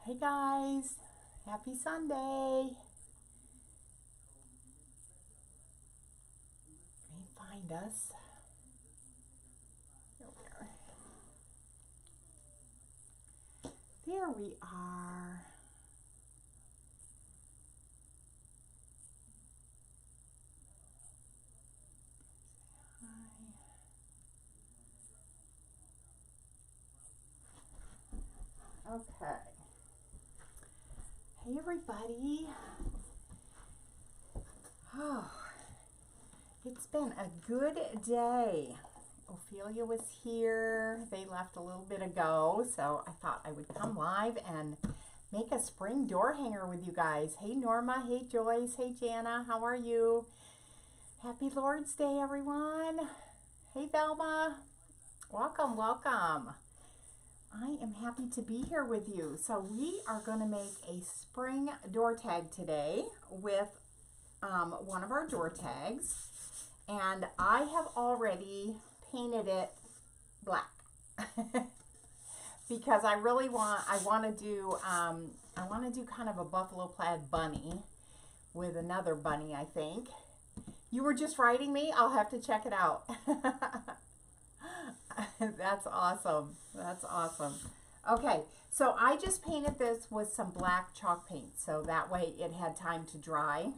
Hey guys, happy Sunday. Let me find us. Here we are. There we are. Hi. Okay. Hey everybody. Oh, it's been a good day. Ophelia was here. They left a little bit ago, so I thought I would come live and make a spring door hanger with you guys. Hey Norma, hey Joyce, hey Jana, how are you? Happy Lord's Day, everyone. Hey Velma, welcome, welcome. I am happy to be here with you. So we are going to make a spring door tag today with one of our door tags, and I have already painted it black because I want to do kind of a buffalo plaid bunny with another bunny, I think. You were just writing me? I'll have to check it out. That's awesome. That's awesome. Okay, so I just painted this with some black chalk paint, so that way it had time to dry. Let me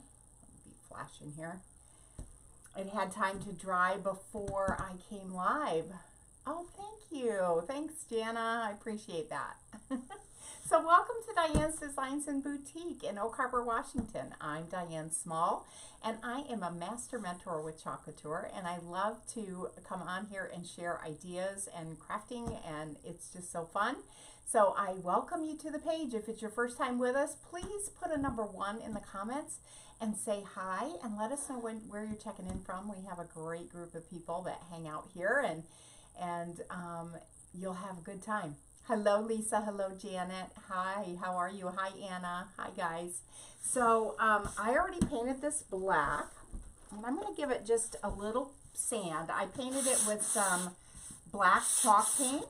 be flashing here. It had time to dry before I came live. Oh, thank you. Thanks, Jana. I appreciate that. So welcome to Diane's Designs and Boutique in Oak Harbor, Washington. I'm Diane Small, and I am a master mentor with Chalk Couture, and I love to come on here and share ideas and crafting, and it's just so fun. So I welcome you to the page. If it's your first time with us, please put a number 1 in the comments and say hi, and let us know where you're checking in from. We have a great group of people that hang out here, and you'll have a good time. Hello, Lisa. Hello, Janet. Hi, how are you? Hi, Anna. Hi, guys. So I already painted this black, and I'm going to give it just a little sand. I painted it with some black chalk paint.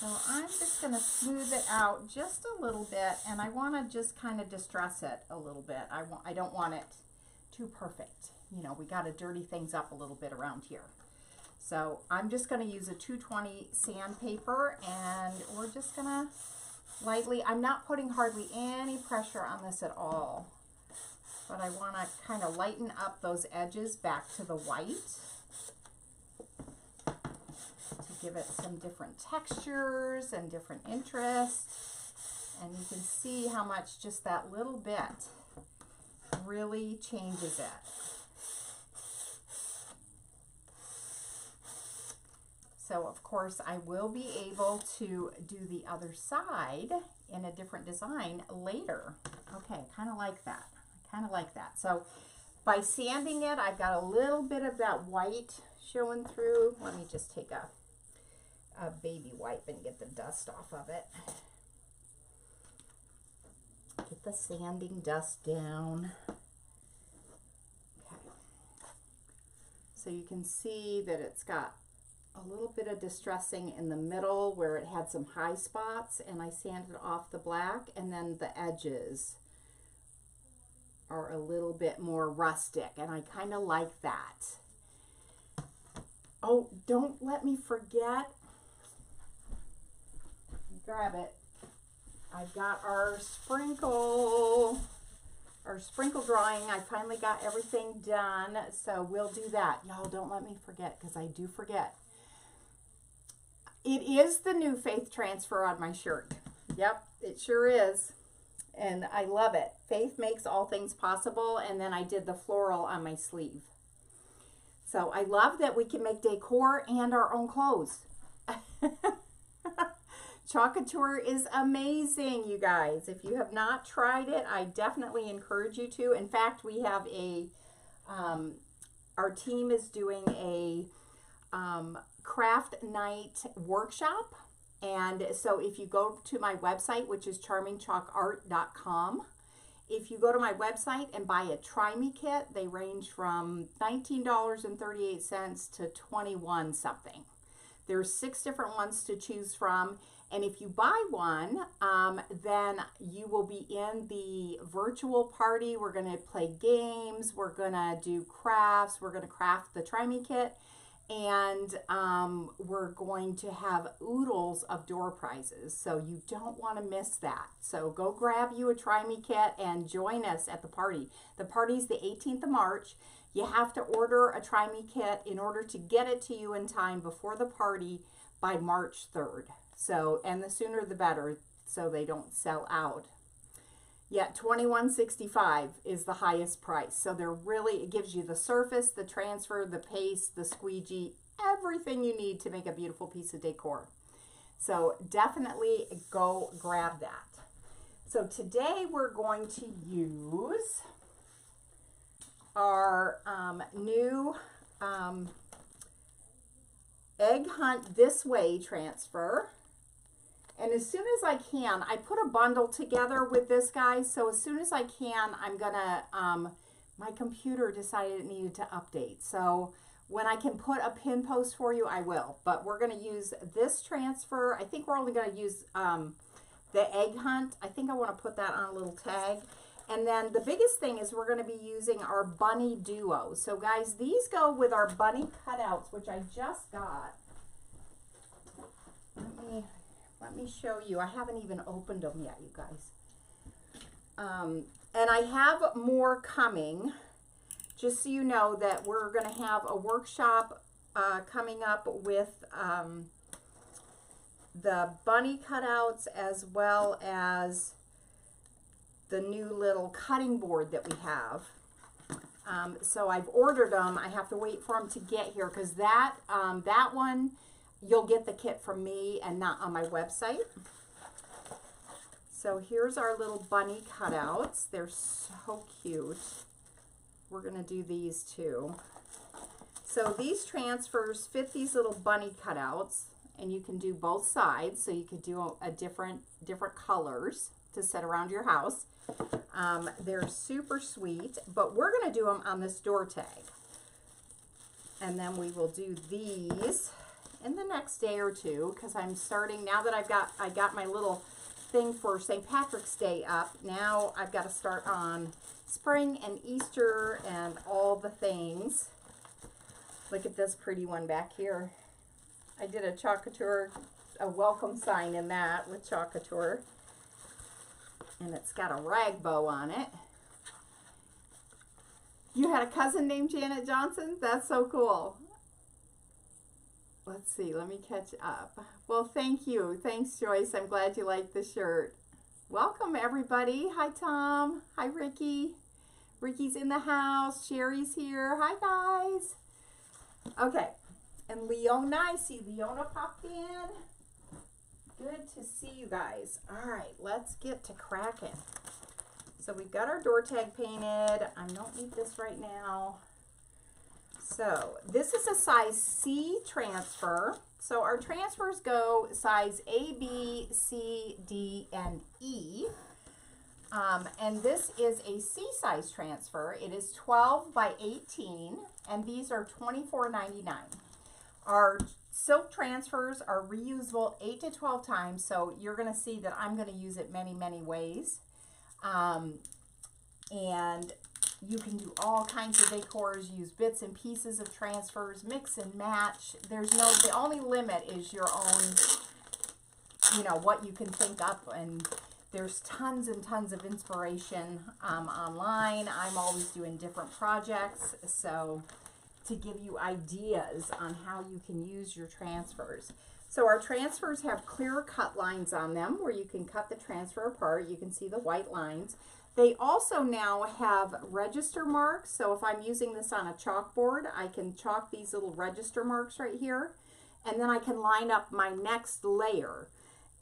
So I'm just going to smooth it out just a little bit, and I want to just kind of distress it a little bit. I don't want it too perfect. You know, we got to dirty things up a little bit around here. So I'm just going to use a 220 sandpaper, and we're just going to lightly, I'm not putting hardly any pressure on this at all, but I want to kind of lighten up those edges back to the white to give it some different textures and different interest. And you can see how much just that little bit really changes it. So of course I will be able to do the other side in a different design later. Okay, kind of like that. Kind of like that. So by sanding it, I've got a little bit of that white showing through. Let me just take a baby wipe and get the dust off of it. Get the sanding dust down. Okay. So you can see that it's got a little bit of distressing in the middle where it had some high spots, and I sanded off the black, and then the edges are a little bit more rustic, and I kind of like that. Oh, don't let me forget. Grab it. I've got our sprinkle drawing. I finally got everything done, so we'll do that. Y'all don't let me forget, because I do forget. It is the new faith transfer on my shirt. Yep, it sure is. And I love it. Faith makes all things possible. And then I did the floral on my sleeve. So I love that we can make decor and our own clothes. Chalk Couture is amazing, you guys. If you have not tried it, I definitely encourage you to. In fact, we have a, our team is doing a craft night workshop, and so if you go to my website, which is charmingchalkart.com, if you go to my website and buy a Try Me kit, they range from $19.38 to $21 something. There's 6 different ones to choose from. And if you buy one, then you will be in the virtual party. We're going to play games. We're going to do crafts. We're going to craft the Try Me kit. And we're going to have oodles of door prizes. So you don't want to miss that. So go grab you a Try Me kit and join us at the party. The party's the 18th of March. You have to order a Try Me kit in order to get it to you in time before the party by March 3rd. So, and the sooner the better, so they don't sell out. Yet $21.65 is the highest price. So they're really, it gives you the surface, the transfer, the paste, the squeegee, everything you need to make a beautiful piece of decor. So definitely go grab that. So today we're going to use our new Egg Hunt This Way transfer. And as soon as I can, I put a bundle together with this, guys. So as soon as I can, I'm gonna, my computer decided it needed to update. So when I can put a pin post for you, I will. But we're gonna use this transfer. I think we're only gonna use the Egg Hunt. I think I wanna put that on a little tag. And then the biggest thing is we're gonna be using our bunny duo. So guys, these go with our bunny cutouts, which I just got. Let me show you. I haven't even opened them yet, you guys. And I have more coming, just so you know that we're going to have a workshop coming up with the bunny cutouts, as well as the new little cutting board that we have. So I've ordered them. I have to wait for them to get here, because that one, you'll get the kit from me and not on my website. So here's our little bunny cutouts. They're so cute. We're going to do these too. So these transfers fit these little bunny cutouts, and you can do both sides. So you could do a different colors to set around your house. They're super sweet, but we're going to do them on this door tag. And then we will do these in the next day or two, because I'm starting, now that I got my little thing for St. Patrick's Day up, now I've got to start on spring and Easter and all the things. Look at this pretty one back here. I did a chocateur, a welcome sign in that with chocateur, and it's got a rag bow on it. You had a cousin named Janet Johnson? That's so cool. Let's see, let me catch up. Well, thank you. Thanks, Joyce. I'm glad you liked the shirt. Welcome, everybody. Hi, Tom. Hi, Ricky. Ricky's in the house. Sherry's here. Hi, guys. Okay, and Leona, I see Leona popped in. Good to see you guys. All right, let's get to cracking. So we've got our door tag painted. I don't need this right now. So this is a size C transfer. So our transfers go size A, B, C, D, and E. And this is a C size transfer. It is 12 by 18, and these are $24.99. Our silk transfers are reusable 8 to 12 times, so you're going to see that I'm going to use it many, many ways. And you can do all kinds of decors, use bits and pieces of transfers, mix and match. The only limit is your own, what you can think up, and there's tons and tons of inspiration online. I'm always doing different projects, so to give you ideas on how you can use your transfers. So our transfers have clear cut lines on them where you can cut the transfer apart. You can see the white lines. They also now have register marks. So if I'm using this on a chalkboard, I can chalk these little register marks right here, and then I can line up my next layer.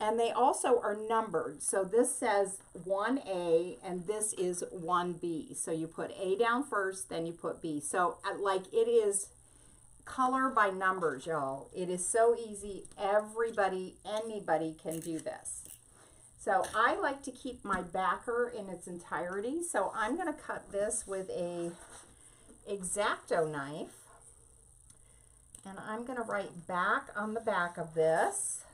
And they also are numbered. So this says 1A and this is 1B. So you put A down first, then you put B. So like it is color by numbers, y'all. It is so easy. Anybody can do this. So I like to keep my backer in its entirety. So I'm going to cut this with a X-Acto knife. And I'm going to write back on the back of this,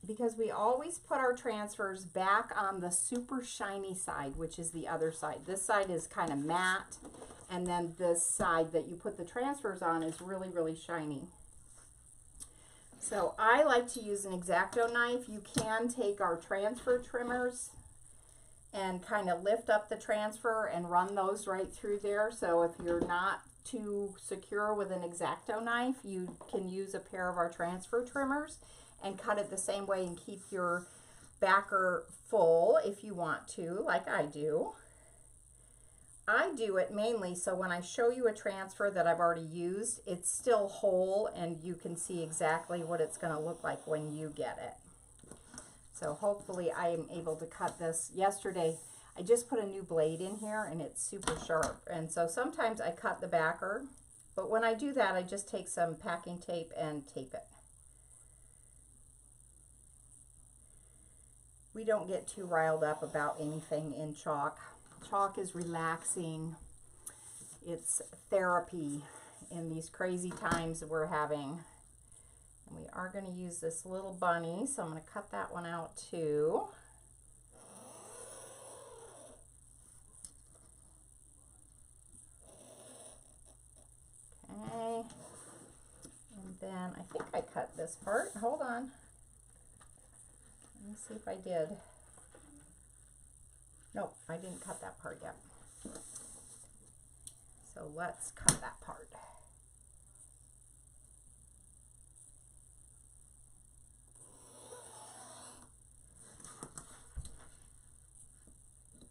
because we always put our transfers back on the super shiny side, which is the other side. This side is kind of matte, and then this side that you put the transfers on is really, really shiny. So I like to use an X-Acto knife. You can take our transfer trimmers and kind of lift up the transfer and run those right through there. So if you're not too secure with an X-Acto knife, you can use a pair of our transfer trimmers and cut it the same way and keep your backer full if you want to, like I do. I do it mainly so when I show you a transfer that I've already used, it's still whole and you can see exactly what it's going to look like when you get it. So hopefully I am able to cut this. Yesterday I just put a new blade in here and it's super sharp, and so sometimes I cut the backer, but when I do that I just take some packing tape and tape it. We don't get too riled up about anything in chalk. Chalk is relaxing. It's therapy in these crazy times that we're having. And we are going to use this little bunny, so I'm going to cut that one out too. Okay. And then I think I cut this part. Hold on. Let me see if I did. Nope, I didn't cut that part yet. So let's cut that part.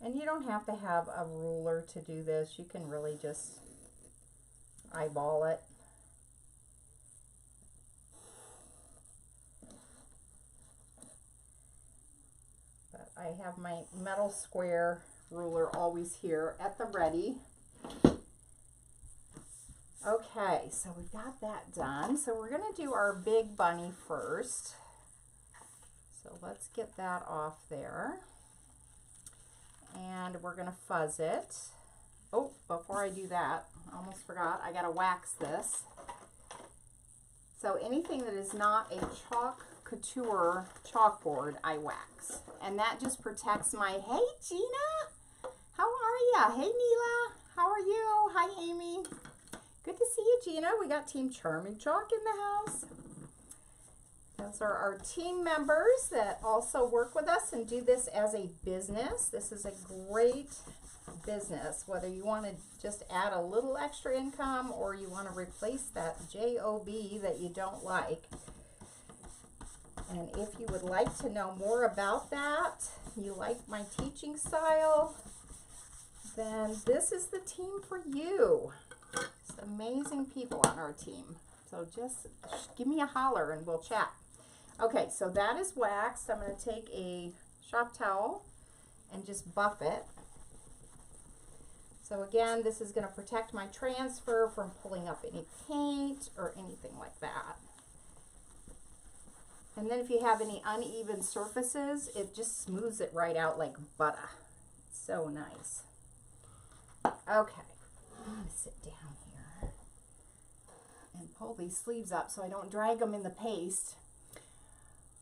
And you don't have to have a ruler to do this. You can really just eyeball it. But I have my metal square ruler always here at the ready. Okay, so we've got that done. So we're going to do our big bunny first. So let's get that off there. And we're going to fuzz it. Oh, before I do that, I almost forgot, I got to wax this. So anything that is not a chalk couture chalkboard, I wax. And that just protects my, hey Gina, how are ya? Hey Neela, how are you? Hi Amy. Good to see you, Gina. We got Team Charming Chalk in the house. Those are our team members that also work with us and do this as a business. This is a great business, whether you want to just add a little extra income or you want to replace that job that you don't like. And if you would like to know more about that, you like my teaching style, then this is the team for you. It's amazing people on our team. So just give me a holler and we'll chat. Okay, so that is waxed. I'm going to take a shop towel and just buff it. So again, this is going to protect my transfer from pulling up any paint or anything like that. And then if you have any uneven surfaces, it just smooths it right out like butter. So nice. Okay, I'm going to sit down here and pull these sleeves up so I don't drag them in the paste.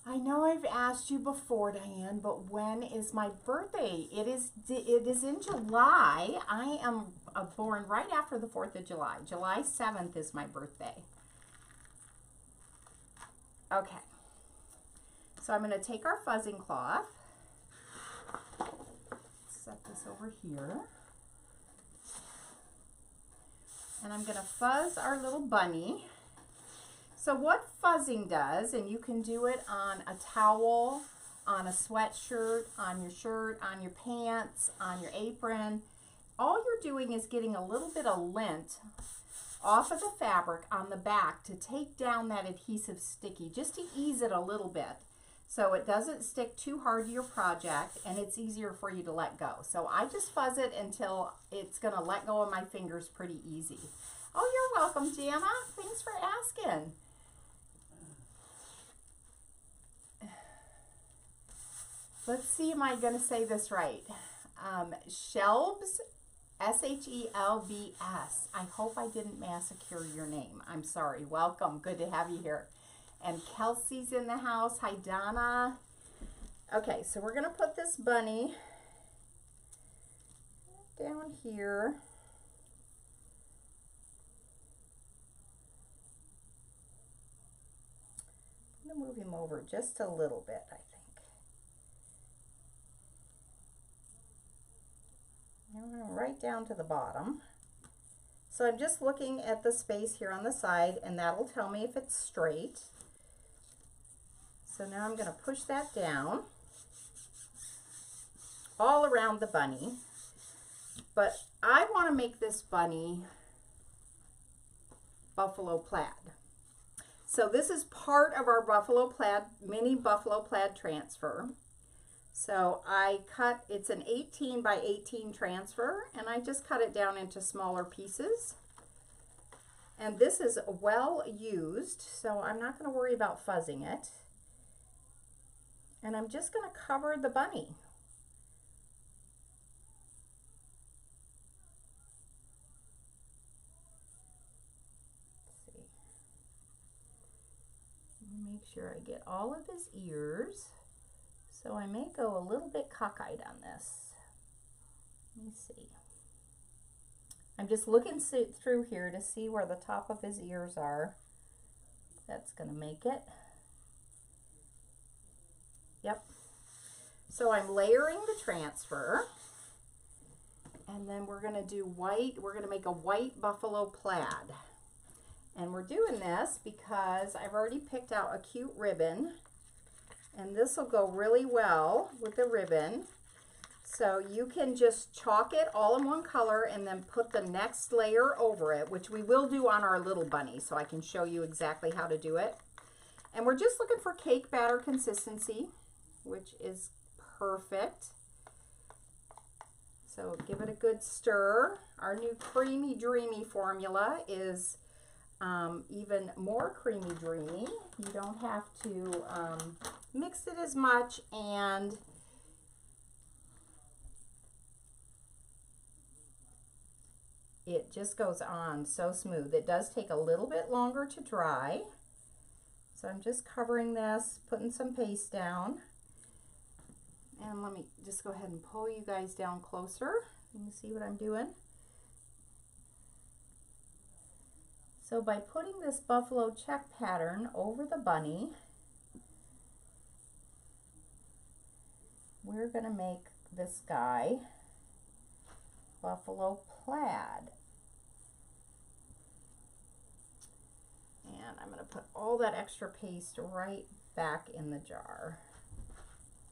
I know I've asked you before, Diane, but when is my birthday? It is in July. I am born right after the 4th of July. July 7th is my birthday. Okay. So I'm going to take our fuzzing cloth, set this over here, and I'm going to fuzz our little bunny. So what fuzzing does, and you can do it on a towel, on a sweatshirt, on your shirt, on your pants, on your apron, all you're doing is getting a little bit of lint off of the fabric on the back to take down that adhesive sticky, just to ease it a little bit so it doesn't stick too hard to your project and it's easier for you to let go. So I just fuzz it until it's going to let go of my fingers pretty easy. Oh, you're welcome, Jana. Thanks for asking. Let's see, am I going to say this right? Shelbs Shelbs. I hope I didn't massacre your name. I'm sorry. Welcome. Good to have you here. And Kelsey's in the house. Hi, Donna. Okay, so we're going to put this bunny down here. I'm going to move him over just a little bit, I think. And right down to the bottom. So I'm just looking at the space here on the side, and that'll tell me if it's straight. So now I'm going to push that down all around the bunny. But I want to make this bunny buffalo plaid. So this is part of our buffalo plaid, mini buffalo plaid transfer. So I cut, it's an 18 by 18 transfer, and I just cut it down into smaller pieces. And this is well used, so I'm not going to worry about fuzzing it. And I'm just going to cover the bunny. Let's see. Make sure I get all of his ears. So I may go a little bit cockeyed on this. Let me see. I'm just looking through here to see where the top of his ears are. That's going to make it. Yep. So I'm layering the transfer. And then we're going to do white. We're going to make a white buffalo plaid. And we're doing this because I've already picked out a cute ribbon. And this will go really well with the ribbon. So you can just chalk it all in one color and then put the next layer over it, which we will do on our little bunny, so I can show you exactly how to do it. And we're just looking for cake batter consistency, which is perfect. So give it a good stir. Our new creamy dreamy formula is even more creamy dreamy. You don't have to mix it as much, and it just goes on so smooth. It does take a little bit longer to dry. So I'm just covering this, putting some paste down. And let me just go ahead and pull you guys down closer. You can see what I'm doing. So by putting this buffalo check pattern over the bunny, we're going to make this guy buffalo plaid. And I'm going to put all that extra paste right back in the jar.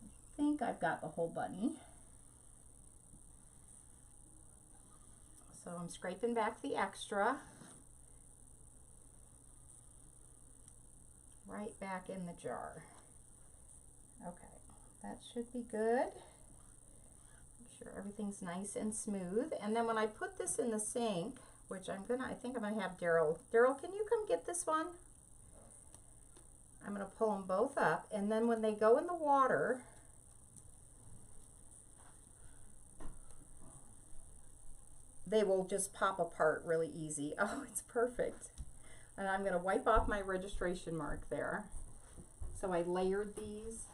I think I've got the whole bunny. So I'm scraping back the extra. Right back in the jar. Okay, that should be good. Make sure everything's nice and smooth. And then when I put this in the sink, which I think I'm gonna have Daryl. Daryl, can you come get this one? I'm gonna pull them both up, and then when they go in the water, they will just pop apart really easy. Oh, it's perfect. And I'm going to wipe off my registration mark there. So I layered these.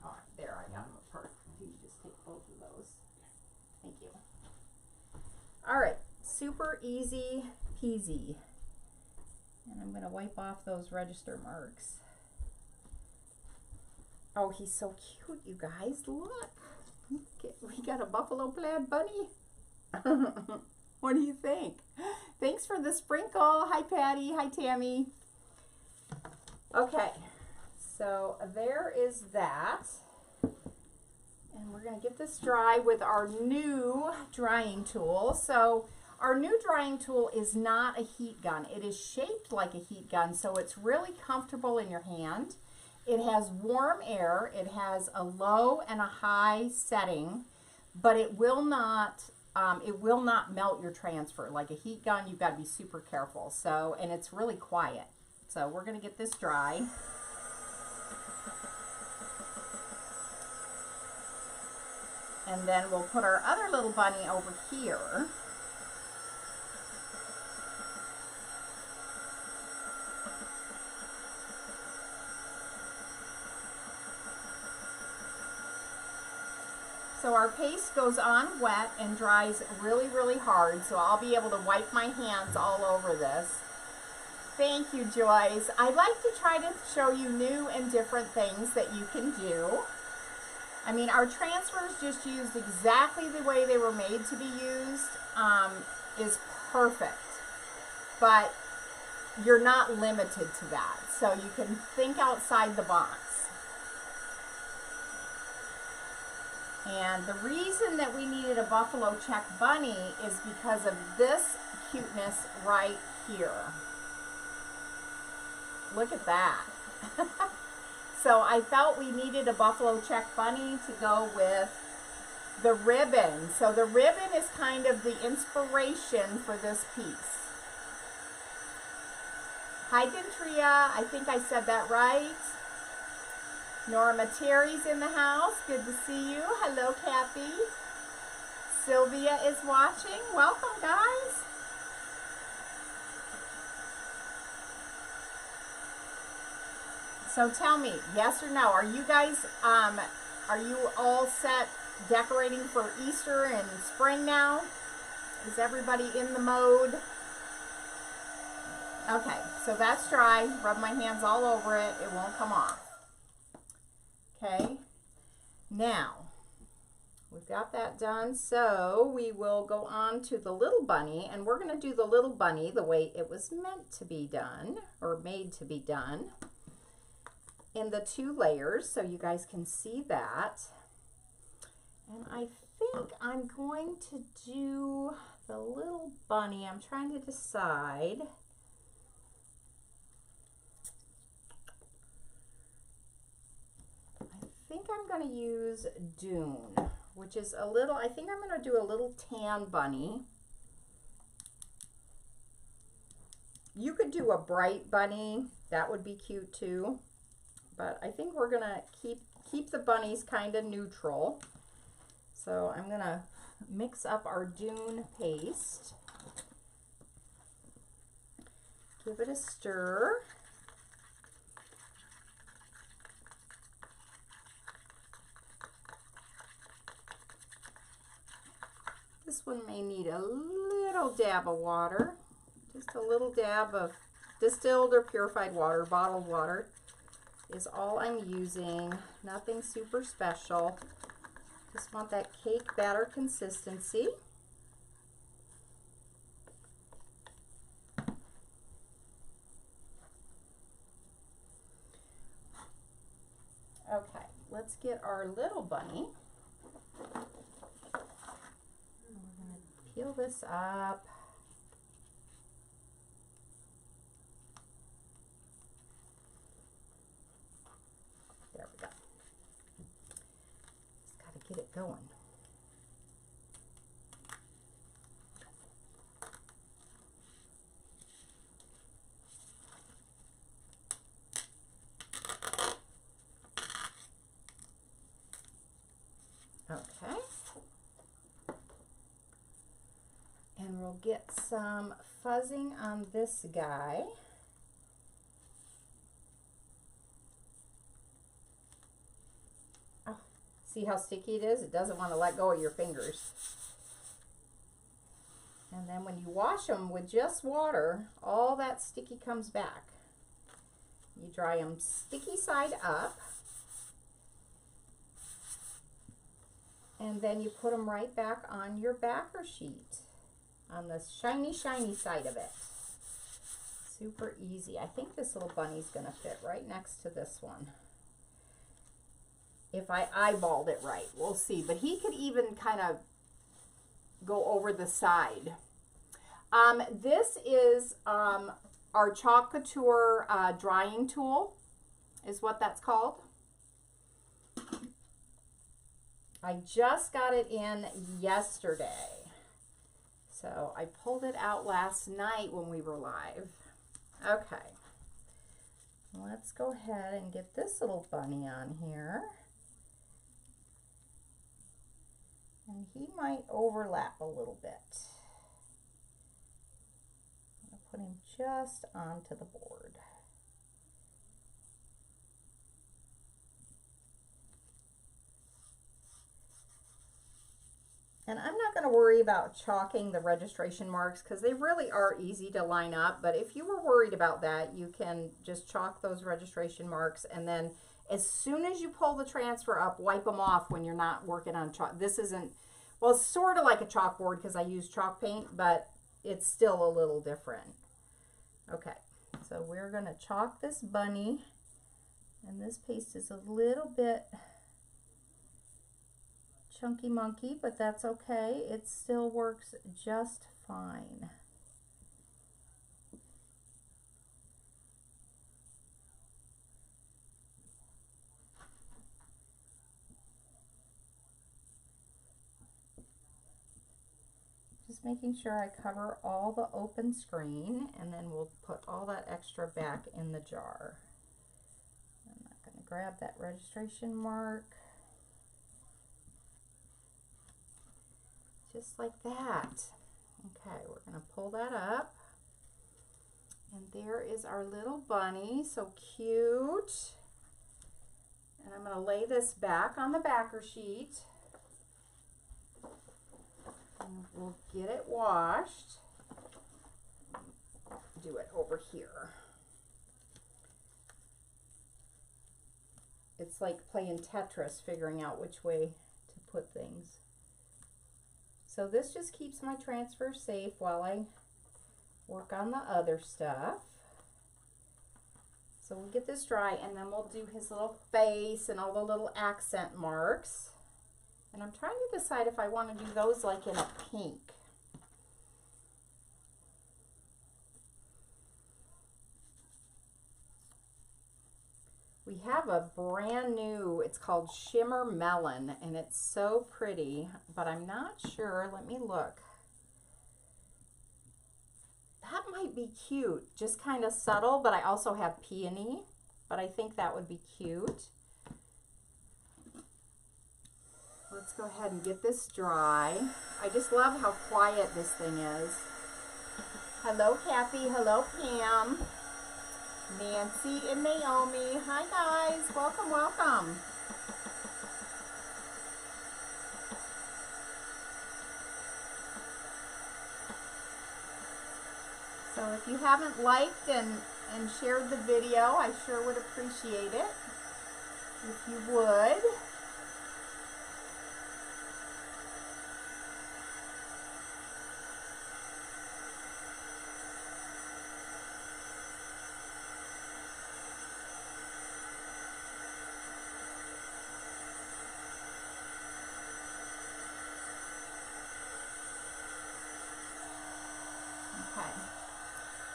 Oh, there, I got them apart. You just take both of those. Thank you. All right, super easy peasy. And I'm going to wipe off those register marks. Oh, he's so cute, you guys. Look. We got a buffalo plaid bunny. What do you think? Thanks for the sprinkle. Hi, Patty. Hi, Tammy. Okay, so there is that. And we're going to get this dry with our new drying tool. So our new drying tool is not a heat gun. It is shaped like a heat gun, so it's really comfortable in your hand. It has warm air. It has a low and a high setting, but it will not melt your transfer. Like a heat gun, you've got to be super careful. So, and it's really quiet. So we're going to get this dry. And then we'll put our other little bunny over here. So our paste goes on wet and dries really, really hard, so I'll be able to wipe my hands all over this. Thank you, Joyce. I like to try to show you new and different things that you can do. I mean, our transfers just used exactly the way they were made to be used is perfect. But you're not limited to that. So you can think outside the box. And the reason that we needed a buffalo check bunny is because of this cuteness right here. Look at that. So I felt we needed a buffalo check bunny to go with the ribbon. So the ribbon is kind of the inspiration for this piece. Hi, Dentria. I think I said that right. Norma Terry's in the house. Good to see you. Hello, Kathy. Sylvia is watching. Welcome, guys. So tell me, yes or no, are you guys, are you all set decorating for Easter and spring now? Is everybody in the mode? Okay, so that's dry. Rub my hands all over it. It won't come off. Okay, now we've got that done. So we will go on to the little bunny, and we're going to do the little bunny the way it was meant to be done, or made to be done, in the 2 layers, so you guys can see that. And I think I'm going to do the little bunny. I'm trying to decide. I think I'm going to use Dune, which is a little, I think I'm going to do a little tan bunny. You could do a bright bunny. That would be cute too. But I think we're gonna keep the bunnies kind of neutral. So I'm gonna mix up our Dune paste. Give it a stir. This one may need a little dab of water. Just a little dab of distilled or purified water, bottled water is all I'm using. Nothing super special. Just want that cake batter consistency. Okay, let's get our little bunny. We're going to peel this up. Get it going. Okay. And we'll get some fuzzing on this guy. See how sticky it is? It doesn't want to let go of your fingers. And then when you wash them with just water, all that sticky comes back. You dry them sticky side up. And then you put them right back on your backer sheet, on the shiny, shiny side of it. Super easy. I think this little bunny's going to fit right next to this one. If I eyeballed it right, we'll see. But he could even kind of go over the side. This is our Chalk Couture drying tool, is what that's called. I just got it in yesterday. So I pulled it out last night when we were live. Okay. Let's go ahead and get this little bunny on here. And he might overlap a little bit. I'm going to put him just onto the board. And I'm not going to worry about chalking the registration marks because they really are easy to line up. But if you were worried about that, you can just chalk those registration marks, and then as soon as you pull the transfer up, wipe them off when you're not working on chalk. This isn't, well, it's sort of like a chalkboard because I use chalk paint, but it's still a little different. Okay, so we're going to chalk this bunny, and this paste is a little bit chunky monkey, but that's okay. It still works just fine. Just making sure I cover all the open screen, and then we'll put all that extra back in the jar. I'm not going to grab that registration mark. Just like that. Okay, we're going to pull that up. And there is our little bunny, so cute. And I'm going to lay this back on the backer sheet. And we'll get it washed. Do it over here. It's like playing Tetris, figuring out which way to put things. So this just keeps my transfer safe while I work on the other stuff. So we'll get this dry, and then we'll do his little face and all the little accent marks. And I'm trying to decide if I want to do those like in a pink. We have a brand new, it's called Shimmer Melon, and it's so pretty, but I'm not sure. Let me look. That might be cute, just kind of subtle, but I also have peony, but I think that would be cute. Let's go ahead and get this dry. I just love how quiet this thing is. Hello, Kathy. Hello, Pam. Nancy and Naomi. Hi, guys. Welcome, welcome. So if you haven't liked and shared the video, I sure would appreciate it if you would.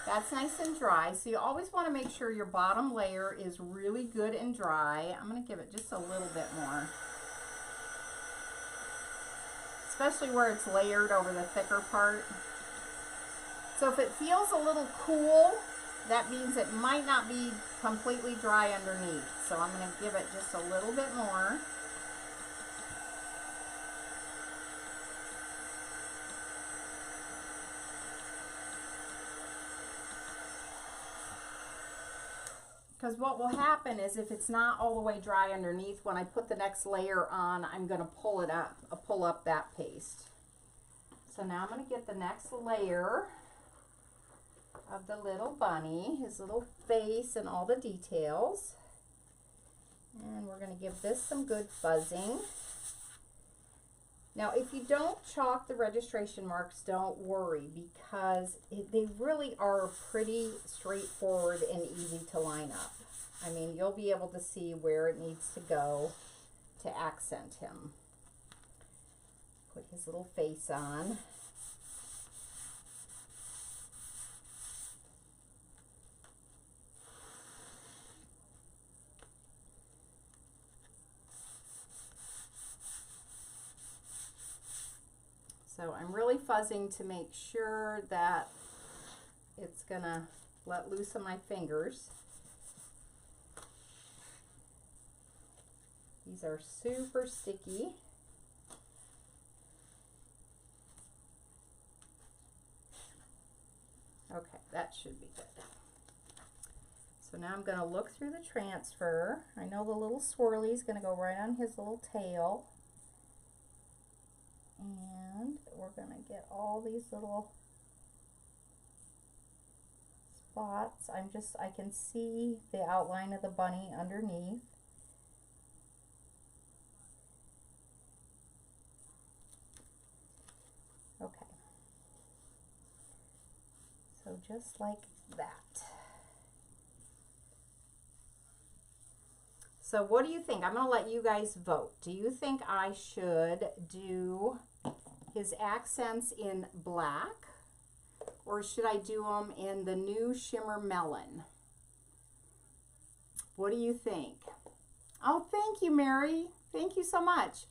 That's nice and dry. So you always want to make sure your bottom layer is really good and dry. I'm going to give it just a little bit more. Especially where it's layered over the thicker part. So if it feels a little cool, that means it might not be completely dry underneath. So I'm going to give it just a little bit more. Because what will happen is if it's not all the way dry underneath, when I put the next layer on, I'm going to pull it up, pull up that paste. So now I'm going to get the next layer of the little bunny, his little face and all the details. And we're going to give this some good fuzzing. Now, if you don't chalk the registration marks, don't worry, because they really are pretty straightforward and easy to line up. I mean, you'll be able to see where it needs to go to accent him. Put his little face on. So I'm really fuzzing to make sure that it's gonna let loose of my fingers. These are super sticky. Okay, that should be good. So now I'm gonna look through the transfer. I know the little swirly is gonna go right on his little tail. And we're going to get all these little spots. I can see the outline of the bunny underneath. Okay. So just like that. So what do you think? I'm going to let you guys vote. Do you think I should do his accents in black, or should I do them in the new shimmer melon? What do you think? Oh, thank you, Mary. Thank you so much.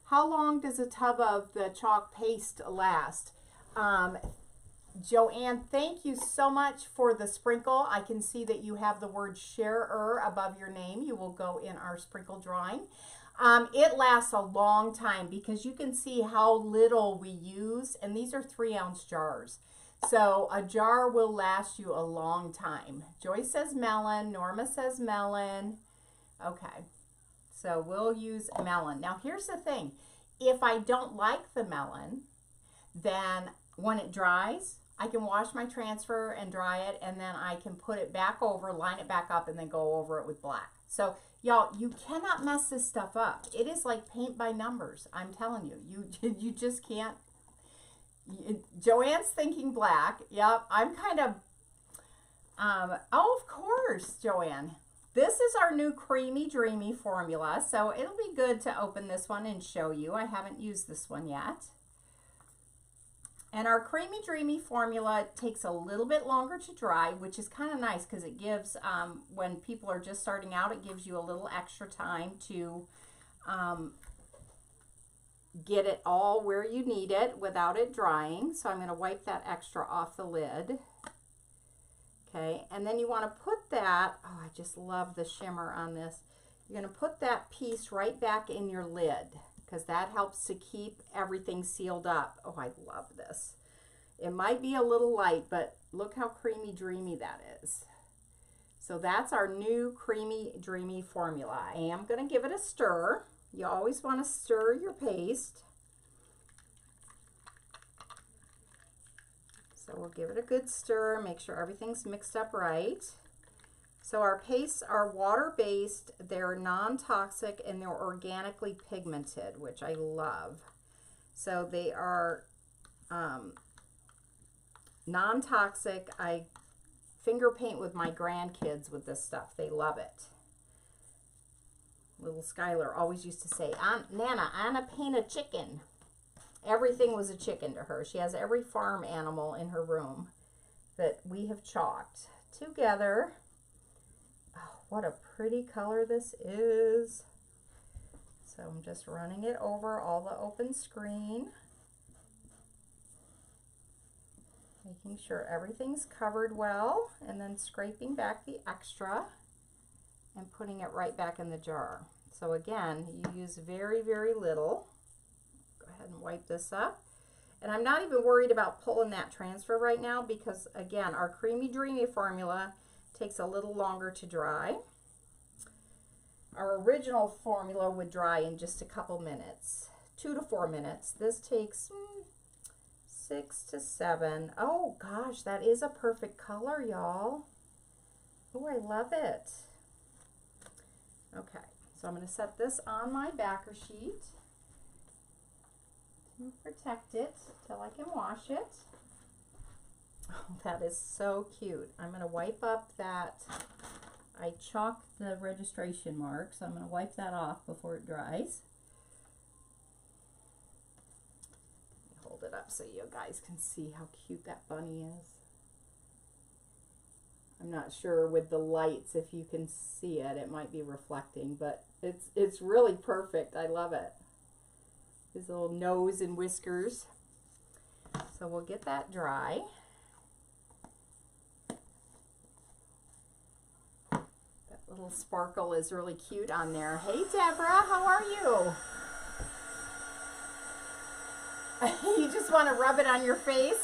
How long does a tub of the chalk paste last? Joanne, thank you so much for the sprinkle. I can see that you have the word sharer above your name. You will go in our sprinkle drawing. It lasts a long time because you can see how little we use, and these are 3-ounce jars. So a jar will last you a long time. Joyce says melon, Norma says melon. Okay, so we'll use melon. Now here's the thing. If I don't like the melon, then when it dries, I can wash my transfer and dry it, and then I can put it back over, line it back up, and then go over it with black. So y'all, you cannot mess this stuff up. It is like paint by numbers. I'm telling you, you just can't. Joanne's thinking black. Yep, I'm kind of, oh, of course, Joanne. This is our new Creamy Dreamy formula, so it'll be good to open this one and show you. I haven't used this one yet. And our Creamy Dreamy formula takes a little bit longer to dry, which is kind of nice because it gives, when people are just starting out, it gives you a little extra time to get it all where you need it without it drying. So I'm going to wipe that extra off the lid. Okay, and then you want to put that, oh, I just love the shimmer on this. You're going to put that piece right back in your lid, because that helps to keep everything sealed up. Oh, I love this. It might be a little light, but look how creamy dreamy that is. So that's our new Creamy Dreamy formula. I am going to give it a stir. You always want to stir your paste. So we'll give it a good stir, make sure everything's mixed up right. So our pastes are water-based, they're non-toxic, and they're organically pigmented, which I love. So they are non-toxic. I finger paint with my grandkids with this stuff. They love it. Little Skylar always used to say, Nana, Anna paint a chicken. Everything was a chicken to her. She has every farm animal in her room that we have chalked together. Oh, what a pretty color this is. So I'm just running it over all the open screen. Making sure everything's covered well, and then scraping back the extra and putting it right back in the jar. So again, you use very, very little. Go ahead and wipe this up. And I'm not even worried about pulling that transfer right now because, again, our Creamy Dreamy formula takes a little longer to dry. Our original formula would dry in just a couple minutes, 2 to 4 minutes. This takes 6 to 7. Oh gosh, that is a perfect color, y'all. Oh, I love it. Okay, so I'm going to set this on my backer sheet to protect it till I can wash it. Oh, that is so cute. I'm going to wipe up that. I chalked the registration mark, so I'm going to wipe that off before it dries. Hold it up so you guys can see how cute that bunny is. I'm not sure with the lights if you can see it. It might be reflecting, but it's really perfect. I love it. His little nose and whiskers. So we'll get that dry. That little sparkle is really cute on there. Hey Deborah, how are you? You just want to rub it on your face?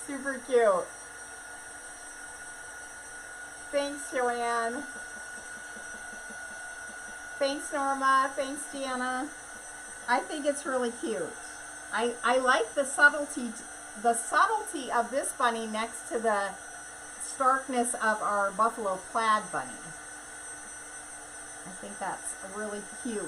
Super cute. Thanks, Joanne. Thanks, Norma. Thanks, Deanna. I think it's really cute. I like the subtlety of this bunny next to the starkness of our buffalo plaid bunny. I think that's really cute.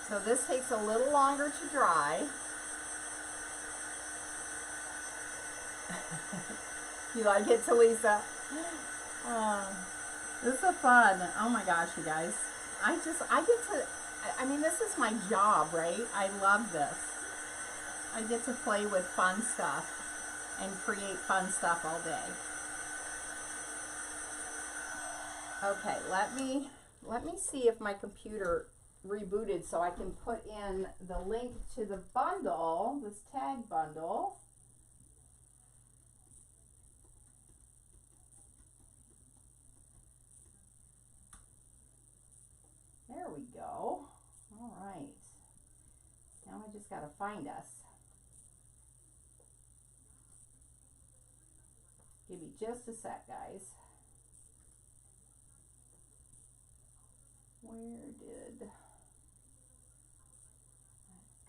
So this takes a little longer to dry. You like it, Talisa? This is fun. Oh my gosh, you guys. I mean, this is my job, right? I love this. I get to play with fun stuff and create fun stuff all day. Okay, let me see if my computer rebooted so I can put in the link to the bundle, this tag bundle. There we go. All right. Now I just got to find us. Give me just a sec, guys. Where did that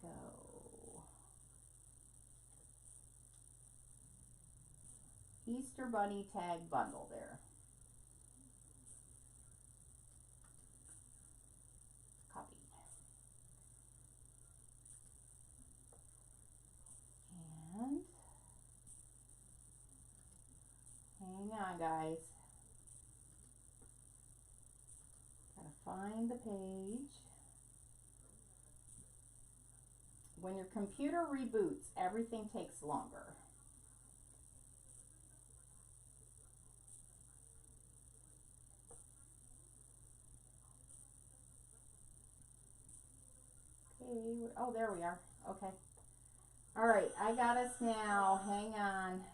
go? Easter Bunny tag bundle there. Copy. And hang on, guys. Gotta find the page. When your computer reboots, everything takes longer. Okay, oh, there we are. Okay. All right, I got us now. Hang on.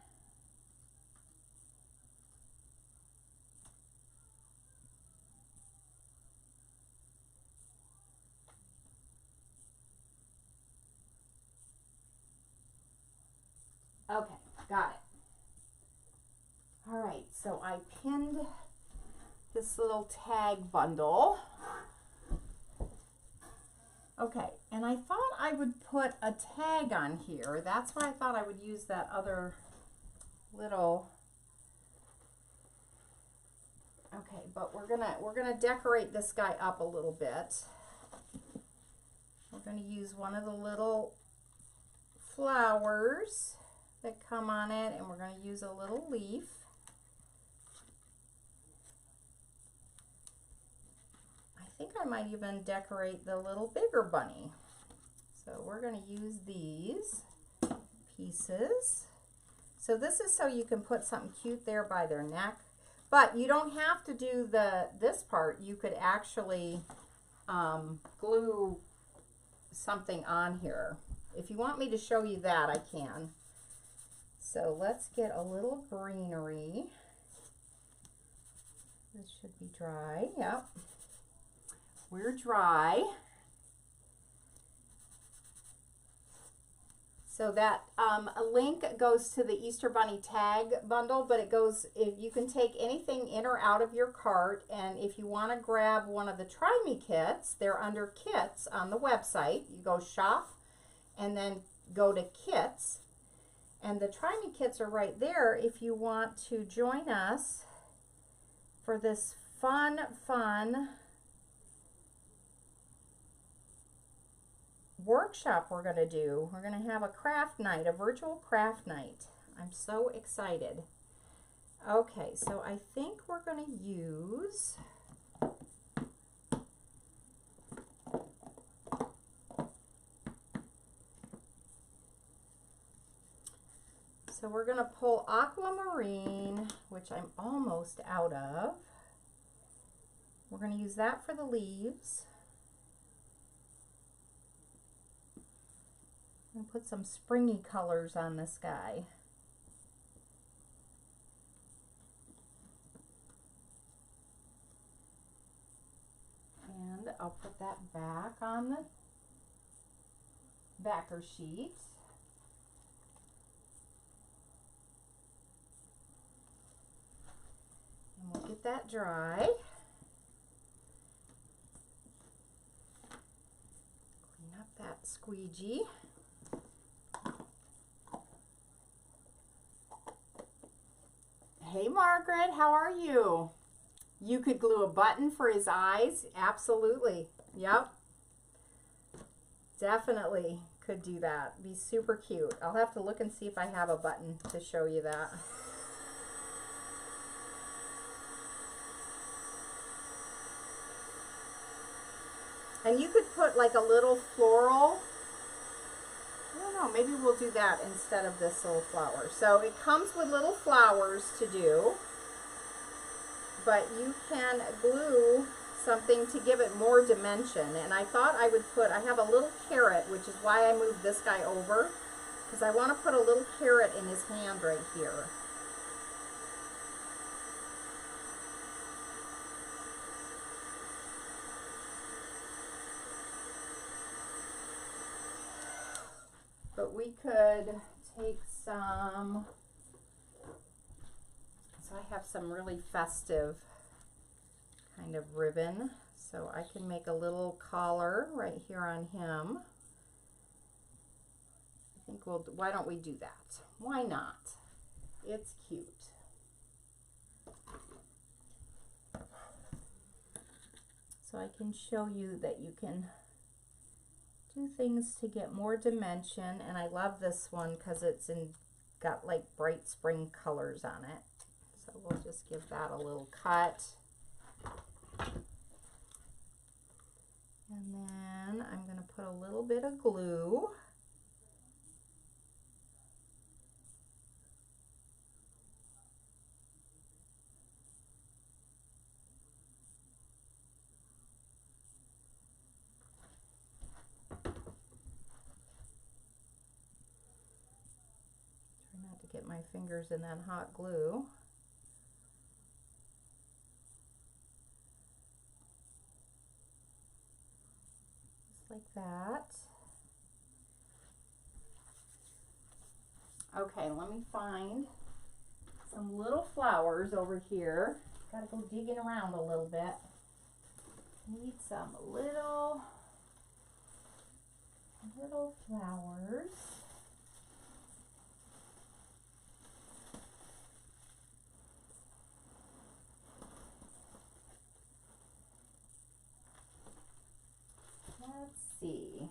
Okay, got it. All right, so I pinned this little tag bundle. Okay, and I thought I would put a tag on here. That's why I thought I would use that other little. Okay, but we're gonna decorate this guy up a little bit. We're gonna use one of the little flowers that come on it, and we're going to use a little leaf. I think I might even decorate the little bigger bunny. So we're going to use these pieces. So this is so you can put something cute there by their neck, but you don't have to do this part. You could actually glue something on here. If you want me to show you that, I can. So let's get a little greenery. This should be dry. Yep. We're dry. So that a link goes to the Easter Bunny tag bundle, but it goes, if you can take anything in or out of your cart, and if you want to grab one of the Try Me kits, they're under kits on the website. You go shop and then go to kits. And the Try Me kits are right there if you want to join us for this fun workshop we're going to do. We're going to have a craft night, a virtual craft night. I'm so excited. Okay, so I think we're going to use So we're going to pull aquamarine, which I'm almost out of. We're going to use that for the leaves. I'm going to put some springy colors on this guy. And I'll put that back on the backer sheet. let that dry. Clean up that squeegee. Hey Margaret, how are you? You could glue a button for his eyes. Absolutely. Yep. Definitely could do that. Be super cute. I'll have to look and see if I have a button to show you that. And you could put like a little floral. I don't know, maybe we'll do that instead of this little flower. So it comes with little flowers to do, but you can glue something to give it more dimension. And I thought I would put, I have a little carrot, which is why I moved this guy over, because I want to put a little carrot in his hand right here. But we could take some, so I have some really festive kind of ribbon. So I can make a little collar right here on him. I think we'll, why don't we do that? Why not? It's cute. So I can show you that you can do things to get more dimension, and I love this one because it's got like bright spring colors on it. So we'll just give that a little cut. And then I'm going to put a little bit of glue. Get my fingers in that hot glue. Just like that. Okay, let me find some little flowers over here. Gotta go digging around a little bit. Need some little flowers. Let's see.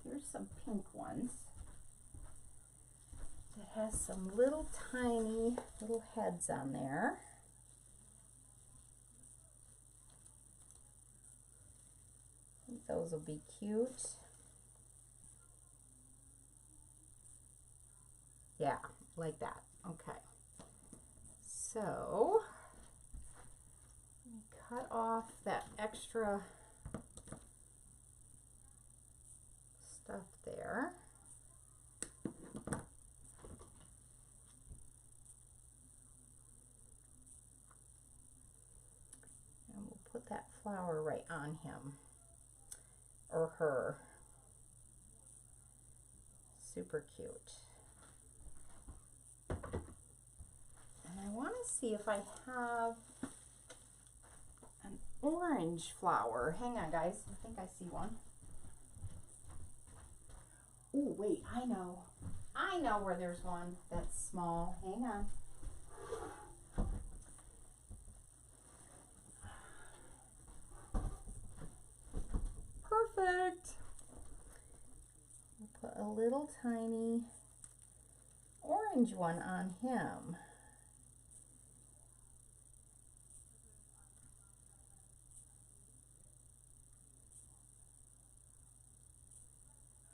Here's some pink ones. It has some little tiny little heads on there. I think those will be cute. Yeah, like that. Okay. So, let me cut off that extra stuff there. And we'll put that flower right on him or her. Super cute. And I want to see if I have an orange flower. Hang on, guys. I think I see one. Oh, wait, I know where there's one that's small. Hang on. Perfect. We'll put a little tiny orange one on him.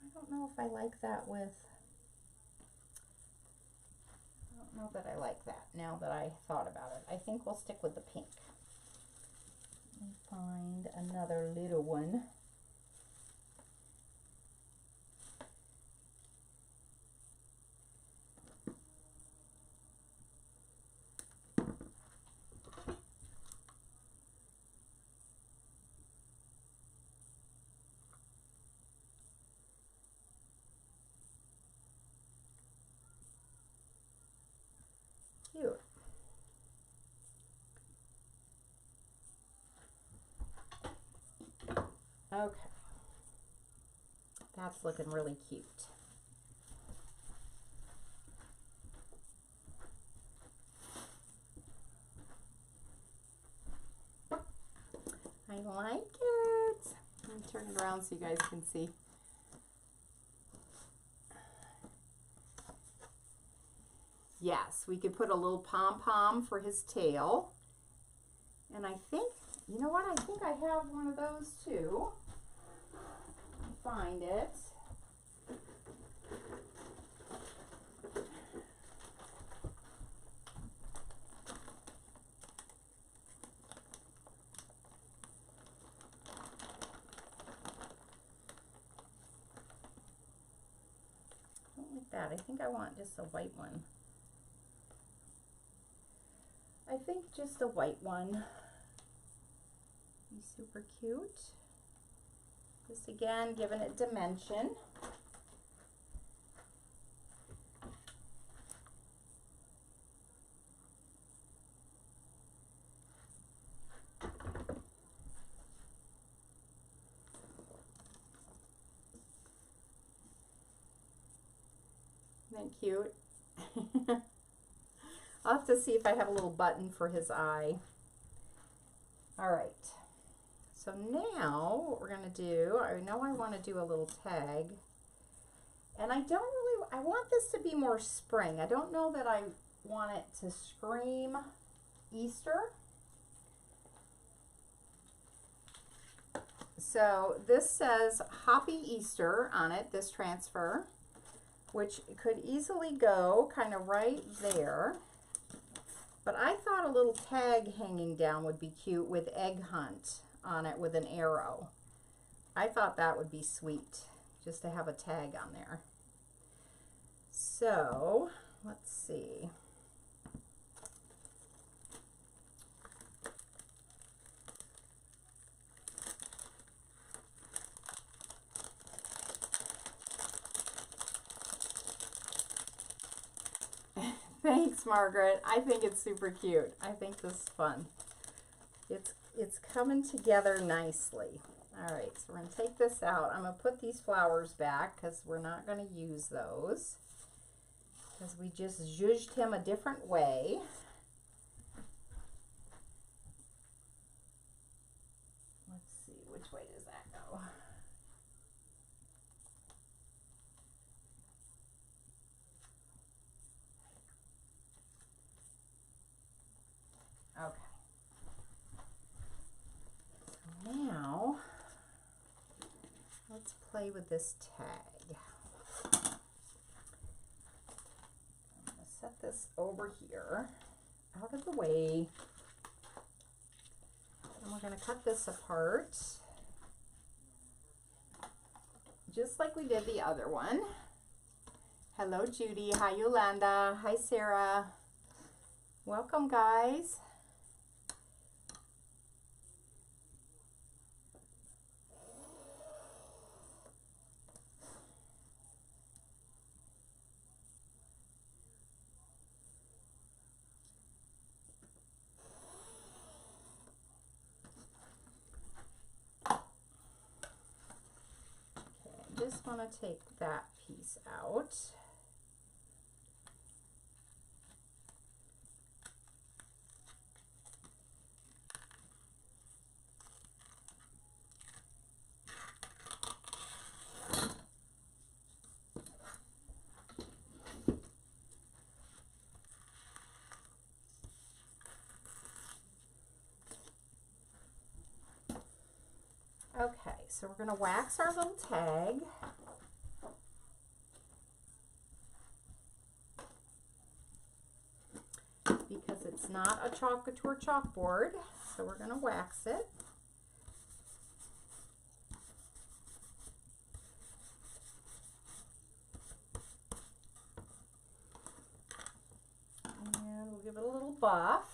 I don't know if I like that with, I don't know that I like that now that I thought about it. I think we'll stick with the pink. Let me find another little one. Cute. Okay. That's looking really cute. I like it. Let me turn it around so you guys can see. Yes, we could put a little pom-pom for his tail. And I think, you know what? I think I have one of those too. Find it. I don't like that. I think I want just a white one. I think just a white one. Be super cute. Just again, giving it dimension. Isn't that cute? I'll have to see if I have a little button for his eye. All right. So now what we're going to do, I know I want to do a little tag. And I want this to be more spring. I don't know that I want it to scream Easter. So this says Happy Easter on it, this transfer, which could easily go kind of right there. But I thought a little tag hanging down would be cute with Egg Hunt on it with an arrow. I thought that would be sweet, just to have a tag on there. So, let's see. Thanks, Margaret. I think it's super cute. I think this is fun. It's coming together nicely. All right, so we're going to take this out. I'm going to put these flowers back because we're not going to use those because we just zhuzhed him a different way. Let's see, which way does that go? Okay. So now, let's play with this tag. I'm going to set this over here, out of the way. And we're going to cut this apart, just like we did the other one. Hello, Judy. Hi, Yolanda. Hi, Sarah. Welcome, guys. Just want to take that piece out. Okay, so we're going to wax our little tag. Because it's not a Chalkateur chalkboard, so we're going to wax it. And we'll give it a little buff.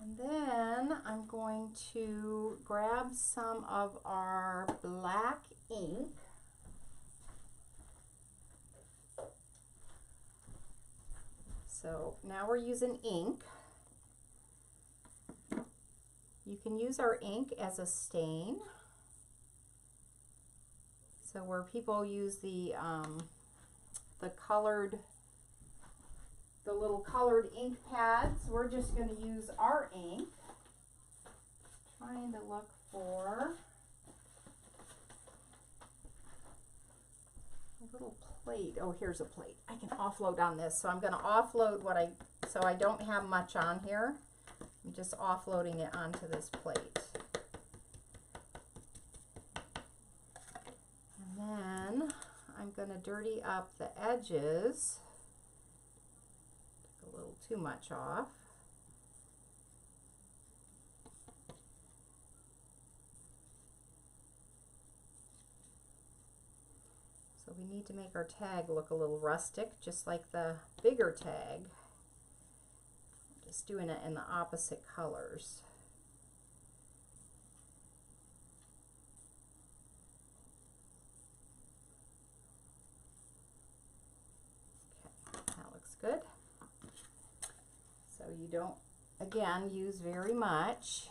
And then I'm going to grab some of our black ink. So now we're using ink. You can use our ink as a stain. So where people use the little colored ink pads, we're just going to use our ink. Trying to look for a little plate. Oh, here's a plate. I can offload on this. So I'm going to offload so I don't have much on here. I'm just offloading it onto this plate. And then I'm going to dirty up the edges. Take a little too much off. So we need to make our tag look a little rustic, just like the bigger tag. Just doing it in the opposite colors. Okay, that looks good. So you don't, again, use very much.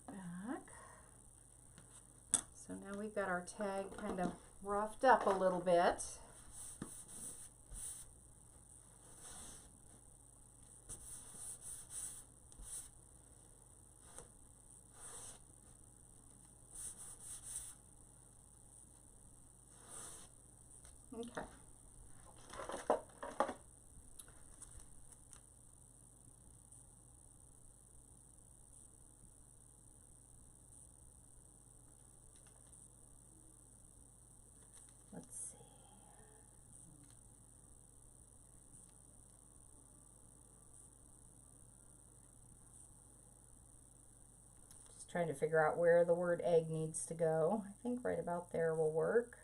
Back. So now we've got our tag kind of roughed up a little bit. Okay. Let's see. Just trying to figure out where the word egg needs to go. I think right about there will work.